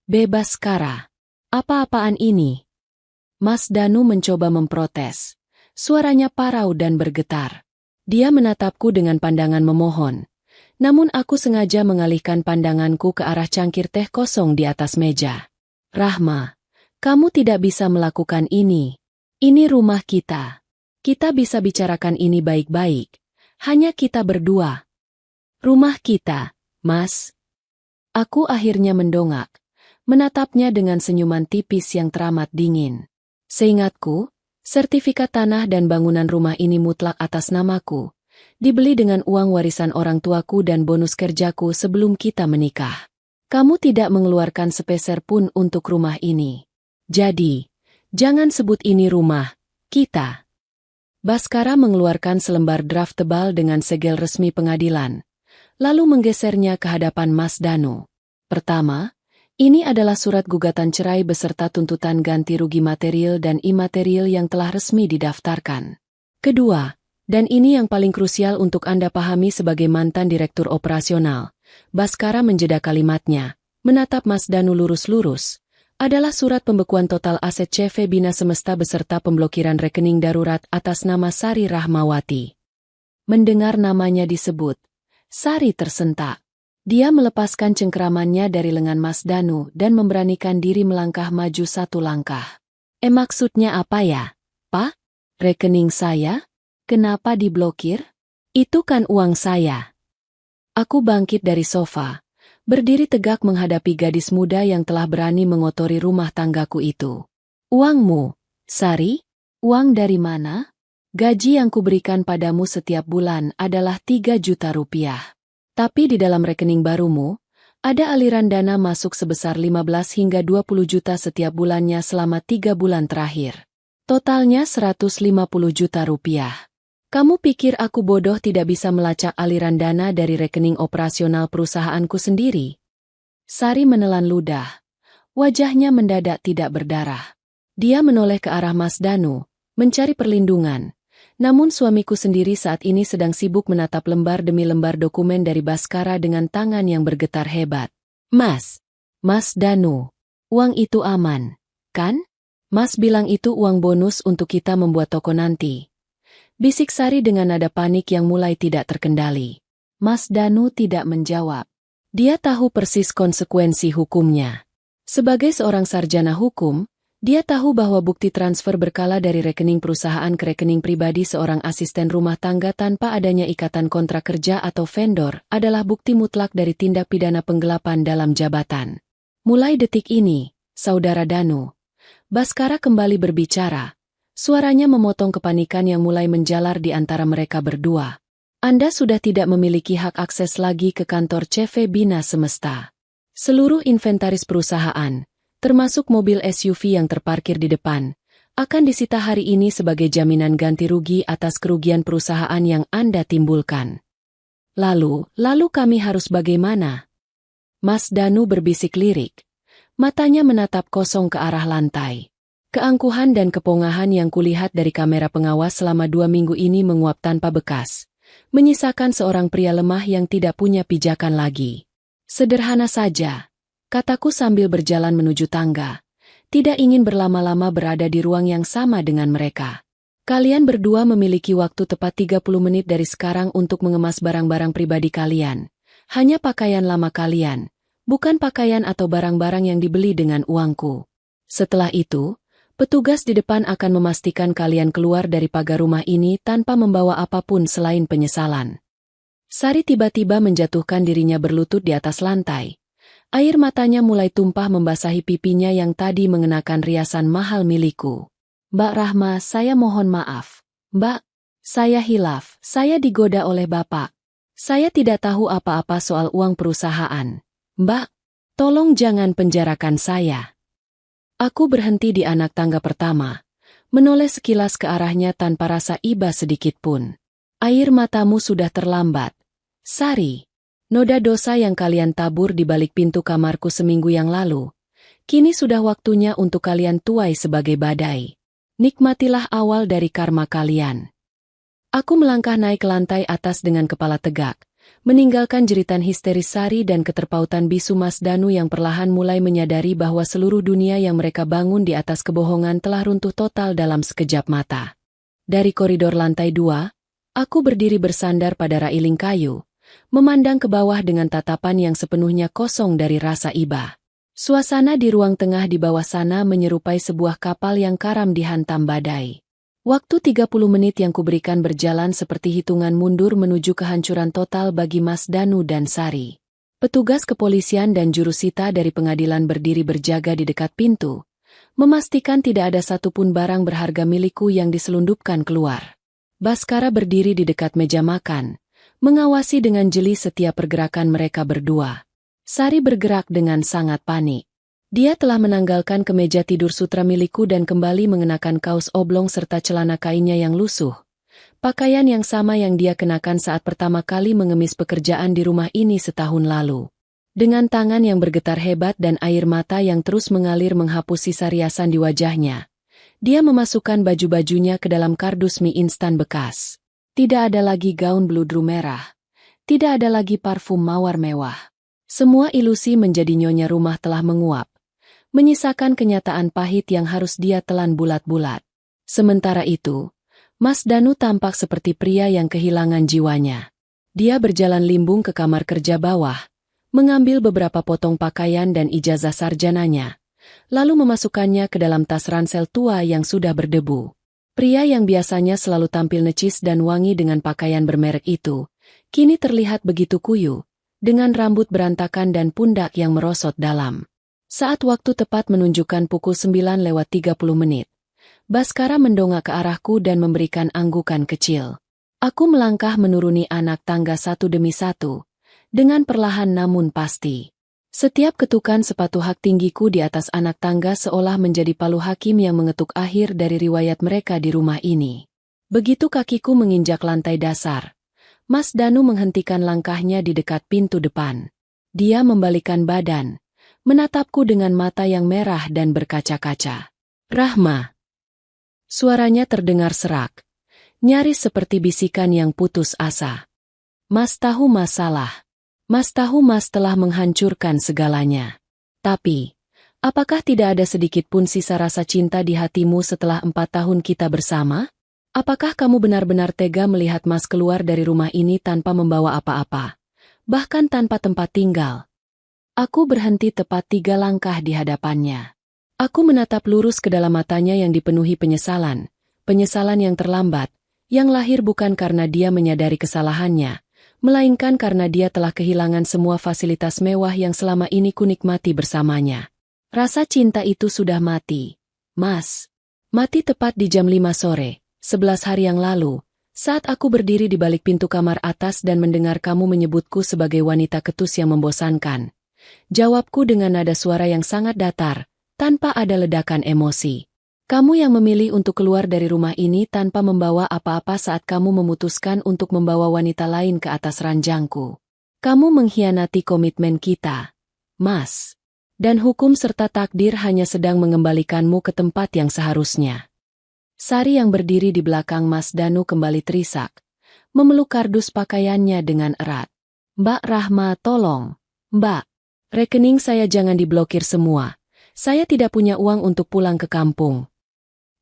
Bebas Baskara. Apa-apaan ini? Mas Danu mencoba memprotes. Suaranya parau dan bergetar. Dia menatapku dengan pandangan memohon. Namun aku sengaja mengalihkan pandanganku ke arah cangkir teh kosong di atas meja. Rahma, kamu tidak bisa melakukan ini. Ini rumah kita. Kita bisa bicarakan ini baik-baik. Hanya kita berdua. Rumah kita, Mas. Aku akhirnya mendongak, menatapnya dengan senyuman tipis yang teramat dingin. Seingatku, sertifikat tanah dan bangunan rumah ini mutlak atas namaku, dibeli dengan uang warisan orang tuaku dan bonus kerjaku sebelum kita menikah. Kamu tidak mengeluarkan sepeser pun untuk rumah ini. Jadi, jangan sebut ini rumah kita. Baskara mengeluarkan selembar draft tebal dengan segel resmi pengadilan, lalu menggesernya ke hadapan Mas Danu. Pertama, ini adalah surat gugatan cerai beserta tuntutan ganti rugi material dan imaterial yang telah resmi didaftarkan. Kedua, dan ini yang paling krusial untuk Anda pahami sebagai mantan direktur operasional, Baskara menjeda kalimatnya, menatap Mas Danu lurus-lurus, adalah surat pembekuan total aset CV Bina Semesta beserta pemblokiran rekening darurat atas nama Sari Rahmawati. Mendengar namanya disebut, Sari tersentak. Dia melepaskan cengkeramannya dari lengan Mas Danu dan memberanikan diri melangkah maju satu langkah. Maksudnya apa ya, Pak? Rekening saya? Kenapa diblokir? Itu kan uang saya. Aku bangkit dari sofa, berdiri tegak menghadapi gadis muda yang telah berani mengotori rumah tanggaku itu. Uangmu, Sari? Uang dari mana? Gaji yang kuberikan padamu setiap bulan adalah 3 juta rupiah. Tapi di dalam rekening barumu, ada aliran dana masuk sebesar 15 hingga 20 juta setiap bulannya selama 3 bulan terakhir. Totalnya 150 juta rupiah. Kamu pikir aku bodoh tidak bisa melacak aliran dana dari rekening operasional perusahaanku sendiri? Sari menelan ludah. Wajahnya mendadak tidak berdarah. Dia menoleh ke arah Mas Danu, mencari perlindungan. Namun suamiku sendiri saat ini sedang sibuk menatap lembar demi lembar dokumen dari Baskara dengan tangan yang bergetar hebat. Mas Danu, uang itu aman, kan? Mas bilang itu uang bonus untuk kita membuat toko nanti. Bisik Sari dengan nada panik yang mulai tidak terkendali. Mas Danu tidak menjawab. Dia tahu persis konsekuensi hukumnya. Sebagai seorang sarjana hukum, Dia tahu bahwa bukti transfer berkala dari rekening perusahaan ke rekening pribadi seorang asisten rumah tangga tanpa adanya ikatan kontrak kerja atau vendor adalah bukti mutlak dari tindak pidana penggelapan dalam jabatan. Mulai detik ini, Saudara Danu, Baskara kembali berbicara. Suaranya memotong kepanikan yang mulai menjalar di antara mereka berdua. Anda sudah tidak memiliki hak akses lagi ke kantor CV Bina Semesta. Seluruh inventaris perusahaan, termasuk mobil SUV yang terparkir di depan, akan disita hari ini sebagai jaminan ganti rugi atas kerugian perusahaan yang Anda timbulkan. Lalu kami harus bagaimana? Mas Danu berbisik lirik. Matanya menatap kosong ke arah lantai. Keangkuhan dan kepongahan yang kulihat dari kamera pengawas selama 2 minggu ini menguap tanpa bekas, menyisakan seorang pria lemah yang tidak punya pijakan lagi. Sederhana saja, kataku sambil berjalan menuju tangga. Tidak ingin berlama-lama berada di ruang yang sama dengan mereka. Kalian berdua memiliki waktu tepat 30 menit dari sekarang untuk mengemas barang-barang pribadi kalian. Hanya pakaian lama kalian, bukan pakaian atau barang-barang yang dibeli dengan uangku. Setelah itu, petugas di depan akan memastikan kalian keluar dari pagar rumah ini tanpa membawa apapun selain penyesalan. Sari tiba-tiba menjatuhkan dirinya berlutut di atas lantai. Air matanya mulai tumpah membasahi pipinya yang tadi mengenakan riasan mahal milikku. Mbak Rahma, saya mohon maaf. Mbak, saya hilaf, saya digoda oleh Bapak. Saya tidak tahu apa-apa soal uang perusahaan. Mbak, tolong jangan penjarakan saya. Aku berhenti di anak tangga pertama, menoleh sekilas ke arahnya tanpa rasa iba sedikit pun. Air matamu sudah terlambat. Sari, noda dosa yang kalian tabur di balik pintu kamarku seminggu yang lalu, kini sudah waktunya untuk kalian tuai sebagai badai. Nikmatilah awal dari karma kalian. Aku melangkah naik ke lantai atas dengan kepala tegak, meninggalkan jeritan histeris Sari dan keterpautan bisu Mas Danu yang perlahan mulai menyadari bahwa seluruh dunia yang mereka bangun di atas kebohongan telah runtuh total dalam sekejap mata. Dari koridor lantai 2, aku berdiri bersandar pada railing kayu, memandang ke bawah dengan tatapan yang sepenuhnya kosong dari rasa iba. Suasana di ruang tengah di bawah sana menyerupai sebuah kapal yang karam dihantam badai. Waktu 30 menit yang kuberikan berjalan seperti hitungan mundur menuju kehancuran total bagi Mas Danu dan Sari. Petugas kepolisian dan jurusita dari pengadilan berdiri berjaga di dekat pintu, memastikan tidak ada satupun barang berharga milikku yang diselundupkan keluar. Baskara berdiri di dekat meja makan, mengawasi dengan jeli setiap pergerakan mereka berdua. Sari bergerak dengan sangat panik. Dia telah menanggalkan kemeja tidur sutra milikku dan kembali mengenakan kaos oblong serta celana kainnya yang lusuh. Pakaian yang sama yang dia kenakan saat pertama kali mengemis pekerjaan di rumah ini setahun lalu. Dengan tangan yang bergetar hebat dan air mata yang terus mengalir menghapus sisa riasan di wajahnya, dia memasukkan baju-bajunya ke dalam kardus mie instan bekas. Tidak ada lagi gaun bludru merah. Tidak ada lagi parfum mawar mewah. Semua ilusi menjadi nyonya rumah telah menguap, menyisakan kenyataan pahit yang harus dia telan bulat-bulat. Sementara itu, Mas Danu tampak seperti pria yang kehilangan jiwanya. Dia berjalan limbung ke kamar kerja bawah, mengambil beberapa potong pakaian dan ijazah sarjananya, lalu memasukkannya ke dalam tas ransel tua yang sudah berdebu. Pria yang biasanya selalu tampil necis dan wangi dengan pakaian bermerek itu, kini terlihat begitu kuyu, dengan rambut berantakan dan pundak yang merosot dalam. Saat waktu tepat menunjukkan pukul 9:30, Baskara mendongak ke arahku dan memberikan anggukan kecil. Aku melangkah menuruni anak tangga satu demi satu, dengan perlahan namun pasti. Setiap ketukan sepatu hak tinggiku di atas anak tangga seolah menjadi palu hakim yang mengetuk akhir dari riwayat mereka di rumah ini. Begitu kakiku menginjak lantai dasar, Mas Danu menghentikan langkahnya di dekat pintu depan. Dia membalikkan badan, menatapku dengan mata yang merah dan berkaca-kaca. Rahma. Suaranya terdengar serak, nyaris seperti bisikan yang putus asa. Mas tahu masalah. Mas tahu Mas telah menghancurkan segalanya. Tapi, apakah tidak ada sedikit pun sisa rasa cinta di hatimu setelah 4 tahun kita bersama? Apakah kamu benar-benar tega melihat Mas keluar dari rumah ini tanpa membawa apa-apa, bahkan tanpa tempat tinggal? Aku berhenti tepat 3 langkah di hadapannya. Aku menatap lurus ke dalam matanya yang dipenuhi penyesalan. Penyesalan yang terlambat, yang lahir bukan karena dia menyadari kesalahannya, melainkan karena dia telah kehilangan semua fasilitas mewah yang selama ini kunikmati bersamanya. Rasa cinta itu sudah mati, Mas. Mati tepat di jam 5 sore, 11 hari yang lalu, saat aku berdiri di balik pintu kamar atas dan mendengar kamu menyebutku sebagai wanita ketus yang membosankan. Jawabku dengan nada suara yang sangat datar, tanpa ada ledakan emosi. Kamu yang memilih untuk keluar dari rumah ini tanpa membawa apa-apa saat kamu memutuskan untuk membawa wanita lain ke atas ranjangku. Kamu mengkhianati komitmen kita, Mas. Dan hukum serta takdir hanya sedang mengembalikanmu ke tempat yang seharusnya. Sari yang berdiri di belakang Mas Danu kembali terisak, memeluk kardus pakaiannya dengan erat. Mbak Rahma, tolong. Mbak, rekening saya jangan diblokir semua. Saya tidak punya uang untuk pulang ke kampung.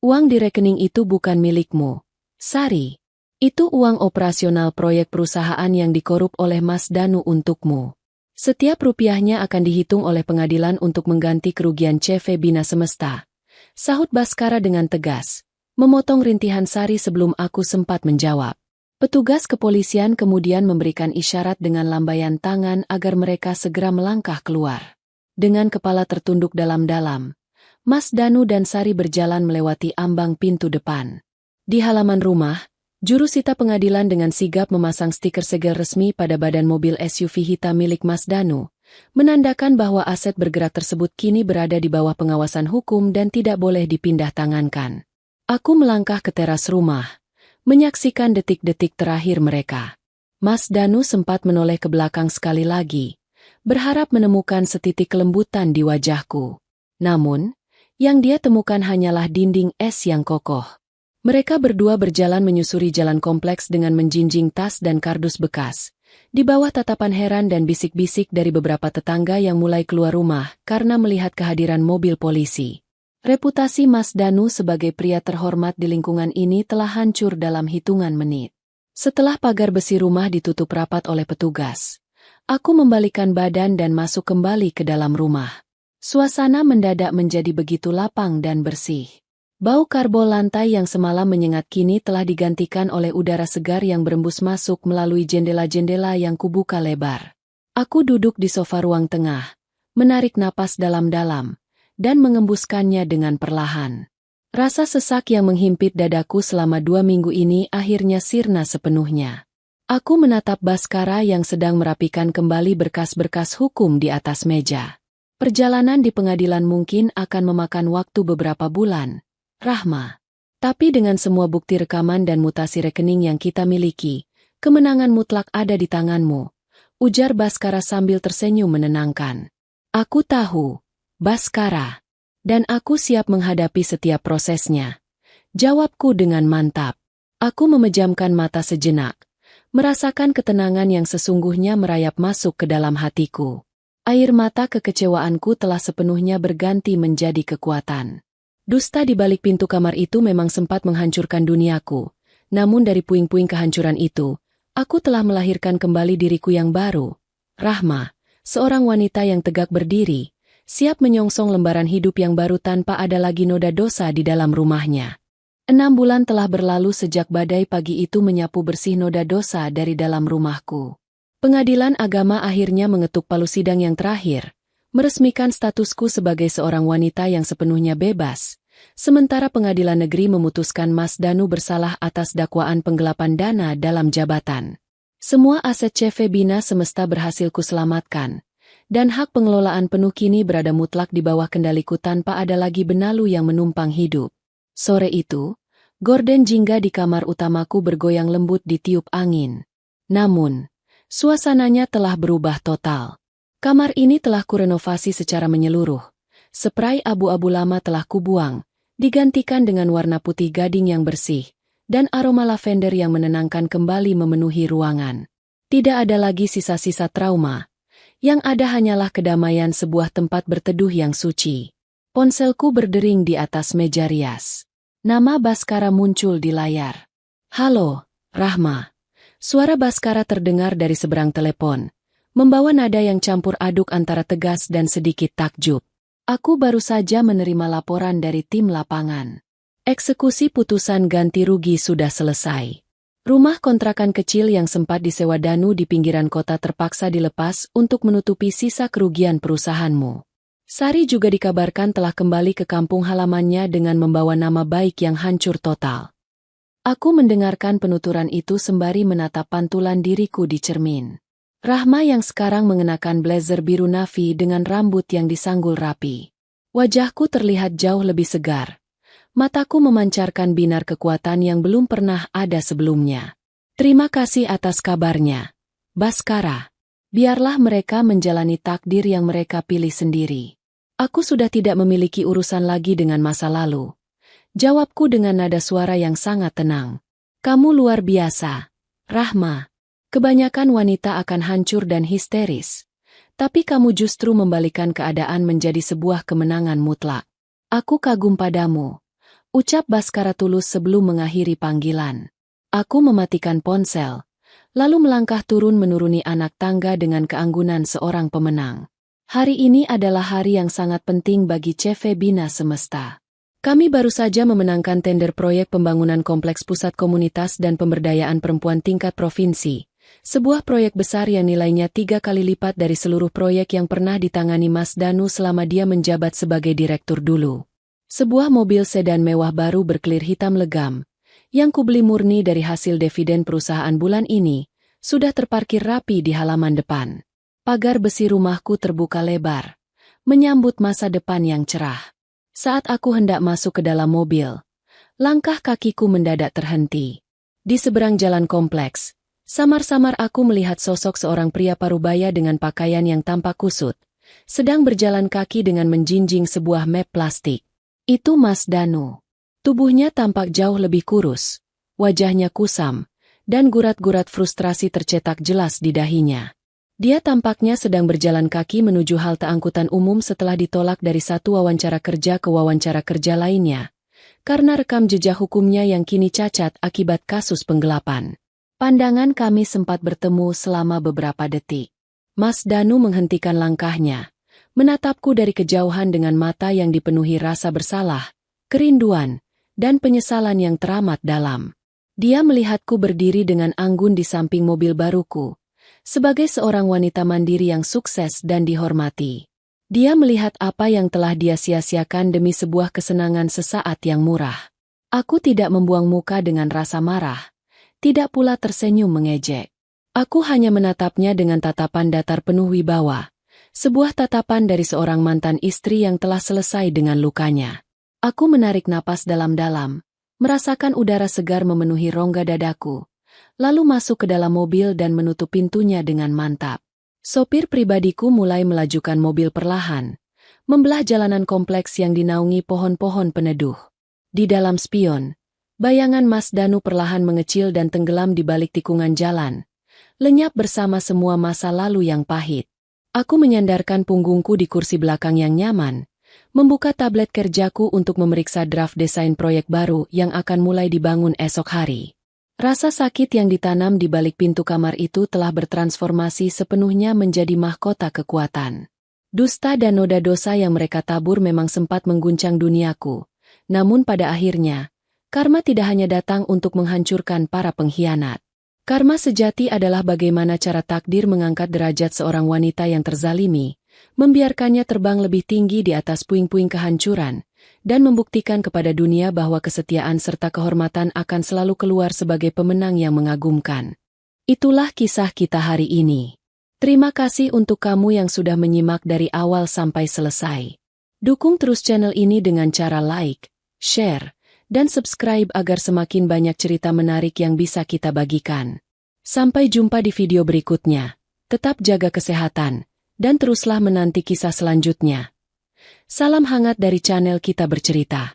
Uang di rekening itu bukan milikmu, Sari. Itu uang operasional proyek perusahaan yang dikorup oleh Mas Danu untukmu. Setiap rupiahnya akan dihitung oleh pengadilan untuk mengganti kerugian CV Bina Semesta. Sahut Baskara dengan tegas, memotong rintihan Sari sebelum aku sempat menjawab. Petugas kepolisian kemudian memberikan isyarat dengan lambaian tangan agar mereka segera melangkah keluar. Dengan kepala tertunduk dalam-dalam, Mas Danu dan Sari berjalan melewati ambang pintu depan. Di halaman rumah, jurusita pengadilan dengan sigap memasang stiker segel resmi pada badan mobil SUV hitam milik Mas Danu, menandakan bahwa aset bergerak tersebut kini berada di bawah pengawasan hukum dan tidak boleh dipindah tangankan. Aku melangkah ke teras rumah, menyaksikan detik-detik terakhir mereka. Mas Danu sempat menoleh ke belakang sekali lagi, berharap menemukan setitik kelembutan di wajahku. Namun, yang dia temukan hanyalah dinding es yang kokoh. Mereka berdua berjalan menyusuri jalan kompleks dengan menjinjing tas dan kardus bekas, di bawah tatapan heran dan bisik-bisik dari beberapa tetangga yang mulai keluar rumah karena melihat kehadiran mobil polisi. Reputasi Mas Danu sebagai pria terhormat di lingkungan ini telah hancur dalam hitungan menit. Setelah pagar besi rumah ditutup rapat oleh petugas, aku membalikan badan dan masuk kembali ke dalam rumah. Suasana mendadak menjadi begitu lapang dan bersih. Bau karbol lantai yang semalam menyengat kini telah digantikan oleh udara segar yang berembus masuk melalui jendela-jendela yang kubuka lebar. Aku duduk di sofa ruang tengah, menarik napas dalam-dalam, dan mengembuskannya dengan perlahan. Rasa sesak yang menghimpit dadaku selama 2 minggu ini akhirnya sirna sepenuhnya. Aku menatap Baskara yang sedang merapikan kembali berkas-berkas hukum di atas meja. Perjalanan di pengadilan mungkin akan memakan waktu beberapa bulan, Rahma. Tapi dengan semua bukti rekaman dan mutasi rekening yang kita miliki, kemenangan mutlak ada di tanganmu, ujar Baskara sambil tersenyum menenangkan. Aku tahu, Baskara, dan aku siap menghadapi setiap prosesnya. Jawabku dengan mantap. Aku memejamkan mata sejenak, merasakan ketenangan yang sesungguhnya merayap masuk ke dalam hatiku. Air mata kekecewaanku telah sepenuhnya berganti menjadi kekuatan. Dusta di balik pintu kamar itu memang sempat menghancurkan duniaku, namun dari puing-puing kehancuran itu, aku telah melahirkan kembali diriku yang baru. Rahma, seorang wanita yang tegak berdiri, siap menyongsong lembaran hidup yang baru tanpa ada lagi noda dosa di dalam rumahnya. 6 bulan telah berlalu sejak badai pagi itu menyapu bersih noda dosa dari dalam rumahku. Pengadilan agama akhirnya mengetuk palu sidang yang terakhir, meresmikan statusku sebagai seorang wanita yang sepenuhnya bebas, sementara pengadilan negeri memutuskan Mas Danu bersalah atas dakwaan penggelapan dana dalam jabatan. Semua aset CV Bina Semesta berhasil kuselamatkan, dan hak pengelolaan penuh kini berada mutlak di bawah kendaliku tanpa ada lagi benalu yang menumpang hidup. Sore itu, gorden jingga di kamar utamaku bergoyang lembut ditiup angin. Namun, suasananya telah berubah total. Kamar ini telah kurenovasi secara menyeluruh. Spray abu-abu lama telah kubuang, digantikan dengan warna putih gading yang bersih, dan aroma lavender yang menenangkan kembali memenuhi ruangan. Tidak ada lagi sisa-sisa trauma. Yang ada hanyalah kedamaian sebuah tempat berteduh yang suci. Ponselku berdering di atas meja rias. Nama Baskara muncul di layar. Halo, Rahma. Suara Baskara terdengar dari seberang telepon, membawa nada yang campur aduk antara tegas dan sedikit takjub. Aku baru saja menerima laporan dari tim lapangan. Eksekusi putusan ganti rugi sudah selesai. Rumah kontrakan kecil yang sempat disewa Danu di pinggiran kota terpaksa dilepas untuk menutupi sisa kerugian perusahaanmu. Sari juga dikabarkan telah kembali ke kampung halamannya dengan membawa nama baik yang hancur total. Aku mendengarkan penuturan itu sembari menatap pantulan diriku di cermin. Rahma yang sekarang mengenakan blazer biru navy dengan rambut yang disanggul rapi. Wajahku terlihat jauh lebih segar. Mataku memancarkan binar kekuatan yang belum pernah ada sebelumnya. Terima kasih atas kabarnya, Baskara. Biarlah mereka menjalani takdir yang mereka pilih sendiri. Aku sudah tidak memiliki urusan lagi dengan masa lalu. Jawabku dengan nada suara yang sangat tenang. Kamu luar biasa, Rahma. Kebanyakan wanita akan hancur dan histeris. Tapi kamu justru membalikan keadaan menjadi sebuah kemenangan mutlak. Aku kagum padamu. Ucap Baskara tulus sebelum mengakhiri panggilan. Aku mematikan ponsel, lalu melangkah turun menuruni anak tangga dengan keanggunan seorang pemenang. Hari ini adalah hari yang sangat penting bagi CV Bina Semesta. Kami baru saja memenangkan tender proyek pembangunan kompleks pusat komunitas dan pemberdayaan perempuan tingkat provinsi. Sebuah proyek besar yang nilainya 3 kali lipat dari seluruh proyek yang pernah ditangani Mas Danu selama dia menjabat sebagai direktur dulu. Sebuah mobil sedan mewah baru berkelir hitam legam, yang kubeli murni dari hasil dividen perusahaan bulan ini, sudah terparkir rapi di halaman depan. Pagar besi rumahku terbuka lebar, menyambut masa depan yang cerah. Saat aku hendak masuk ke dalam mobil, langkah kakiku mendadak terhenti. Di seberang jalan kompleks, samar-samar aku melihat sosok seorang pria parubaya dengan pakaian yang tampak kusut, sedang berjalan kaki dengan menjinjing sebuah map plastik. Itu Mas Danu. Tubuhnya tampak jauh lebih kurus, wajahnya kusam, dan gurat-gurat frustrasi tercetak jelas di dahinya. Dia tampaknya sedang berjalan kaki menuju halte angkutan umum setelah ditolak dari satu wawancara kerja ke wawancara kerja lainnya, karena rekam jejak hukumnya yang kini cacat akibat kasus penggelapan. Pandangan kami sempat bertemu selama beberapa detik. Mas Danu menghentikan langkahnya, menatapku dari kejauhan dengan mata yang dipenuhi rasa bersalah, kerinduan, dan penyesalan yang teramat dalam. Dia melihatku berdiri dengan anggun di samping mobil baruku, sebagai seorang wanita mandiri yang sukses dan dihormati. Dia melihat apa yang telah dia sia-siakan demi sebuah kesenangan sesaat yang murah. Aku tidak membuang muka dengan rasa marah, tidak pula tersenyum mengejek. Aku hanya menatapnya dengan tatapan datar penuh wibawa. Sebuah tatapan dari seorang mantan istri yang telah selesai dengan lukanya. Aku menarik napas dalam-dalam, merasakan udara segar memenuhi rongga dadaku, lalu masuk ke dalam mobil dan menutup pintunya dengan mantap. Sopir pribadiku mulai melajukan mobil perlahan, membelah jalanan kompleks yang dinaungi pohon-pohon peneduh. Di dalam spion, bayangan Mas Danu perlahan mengecil dan tenggelam di balik tikungan jalan, lenyap bersama semua masa lalu yang pahit. Aku menyandarkan punggungku di kursi belakang yang nyaman, membuka tablet kerjaku untuk memeriksa draft desain proyek baru yang akan mulai dibangun esok hari. Rasa sakit yang ditanam di balik pintu kamar itu telah bertransformasi sepenuhnya menjadi mahkota kekuatan. Dusta dan noda dosa yang mereka tabur memang sempat mengguncang duniaku, namun pada akhirnya, karma tidak hanya datang untuk menghancurkan para pengkhianat. Karma sejati adalah bagaimana cara takdir mengangkat derajat seorang wanita yang terzalimi, membiarkannya terbang lebih tinggi di atas puing-puing kehancuran, dan membuktikan kepada dunia bahwa kesetiaan serta kehormatan akan selalu keluar sebagai pemenang yang mengagumkan. Itulah kisah kita hari ini. Terima kasih untuk kamu yang sudah menyimak dari awal sampai selesai. Dukung terus channel ini dengan cara like, share, dan subscribe agar semakin banyak cerita menarik yang bisa kita bagikan. Sampai jumpa di video berikutnya. Tetap jaga kesehatan, dan teruslah menanti kisah selanjutnya. Salam hangat dari channel Kita Bercerita.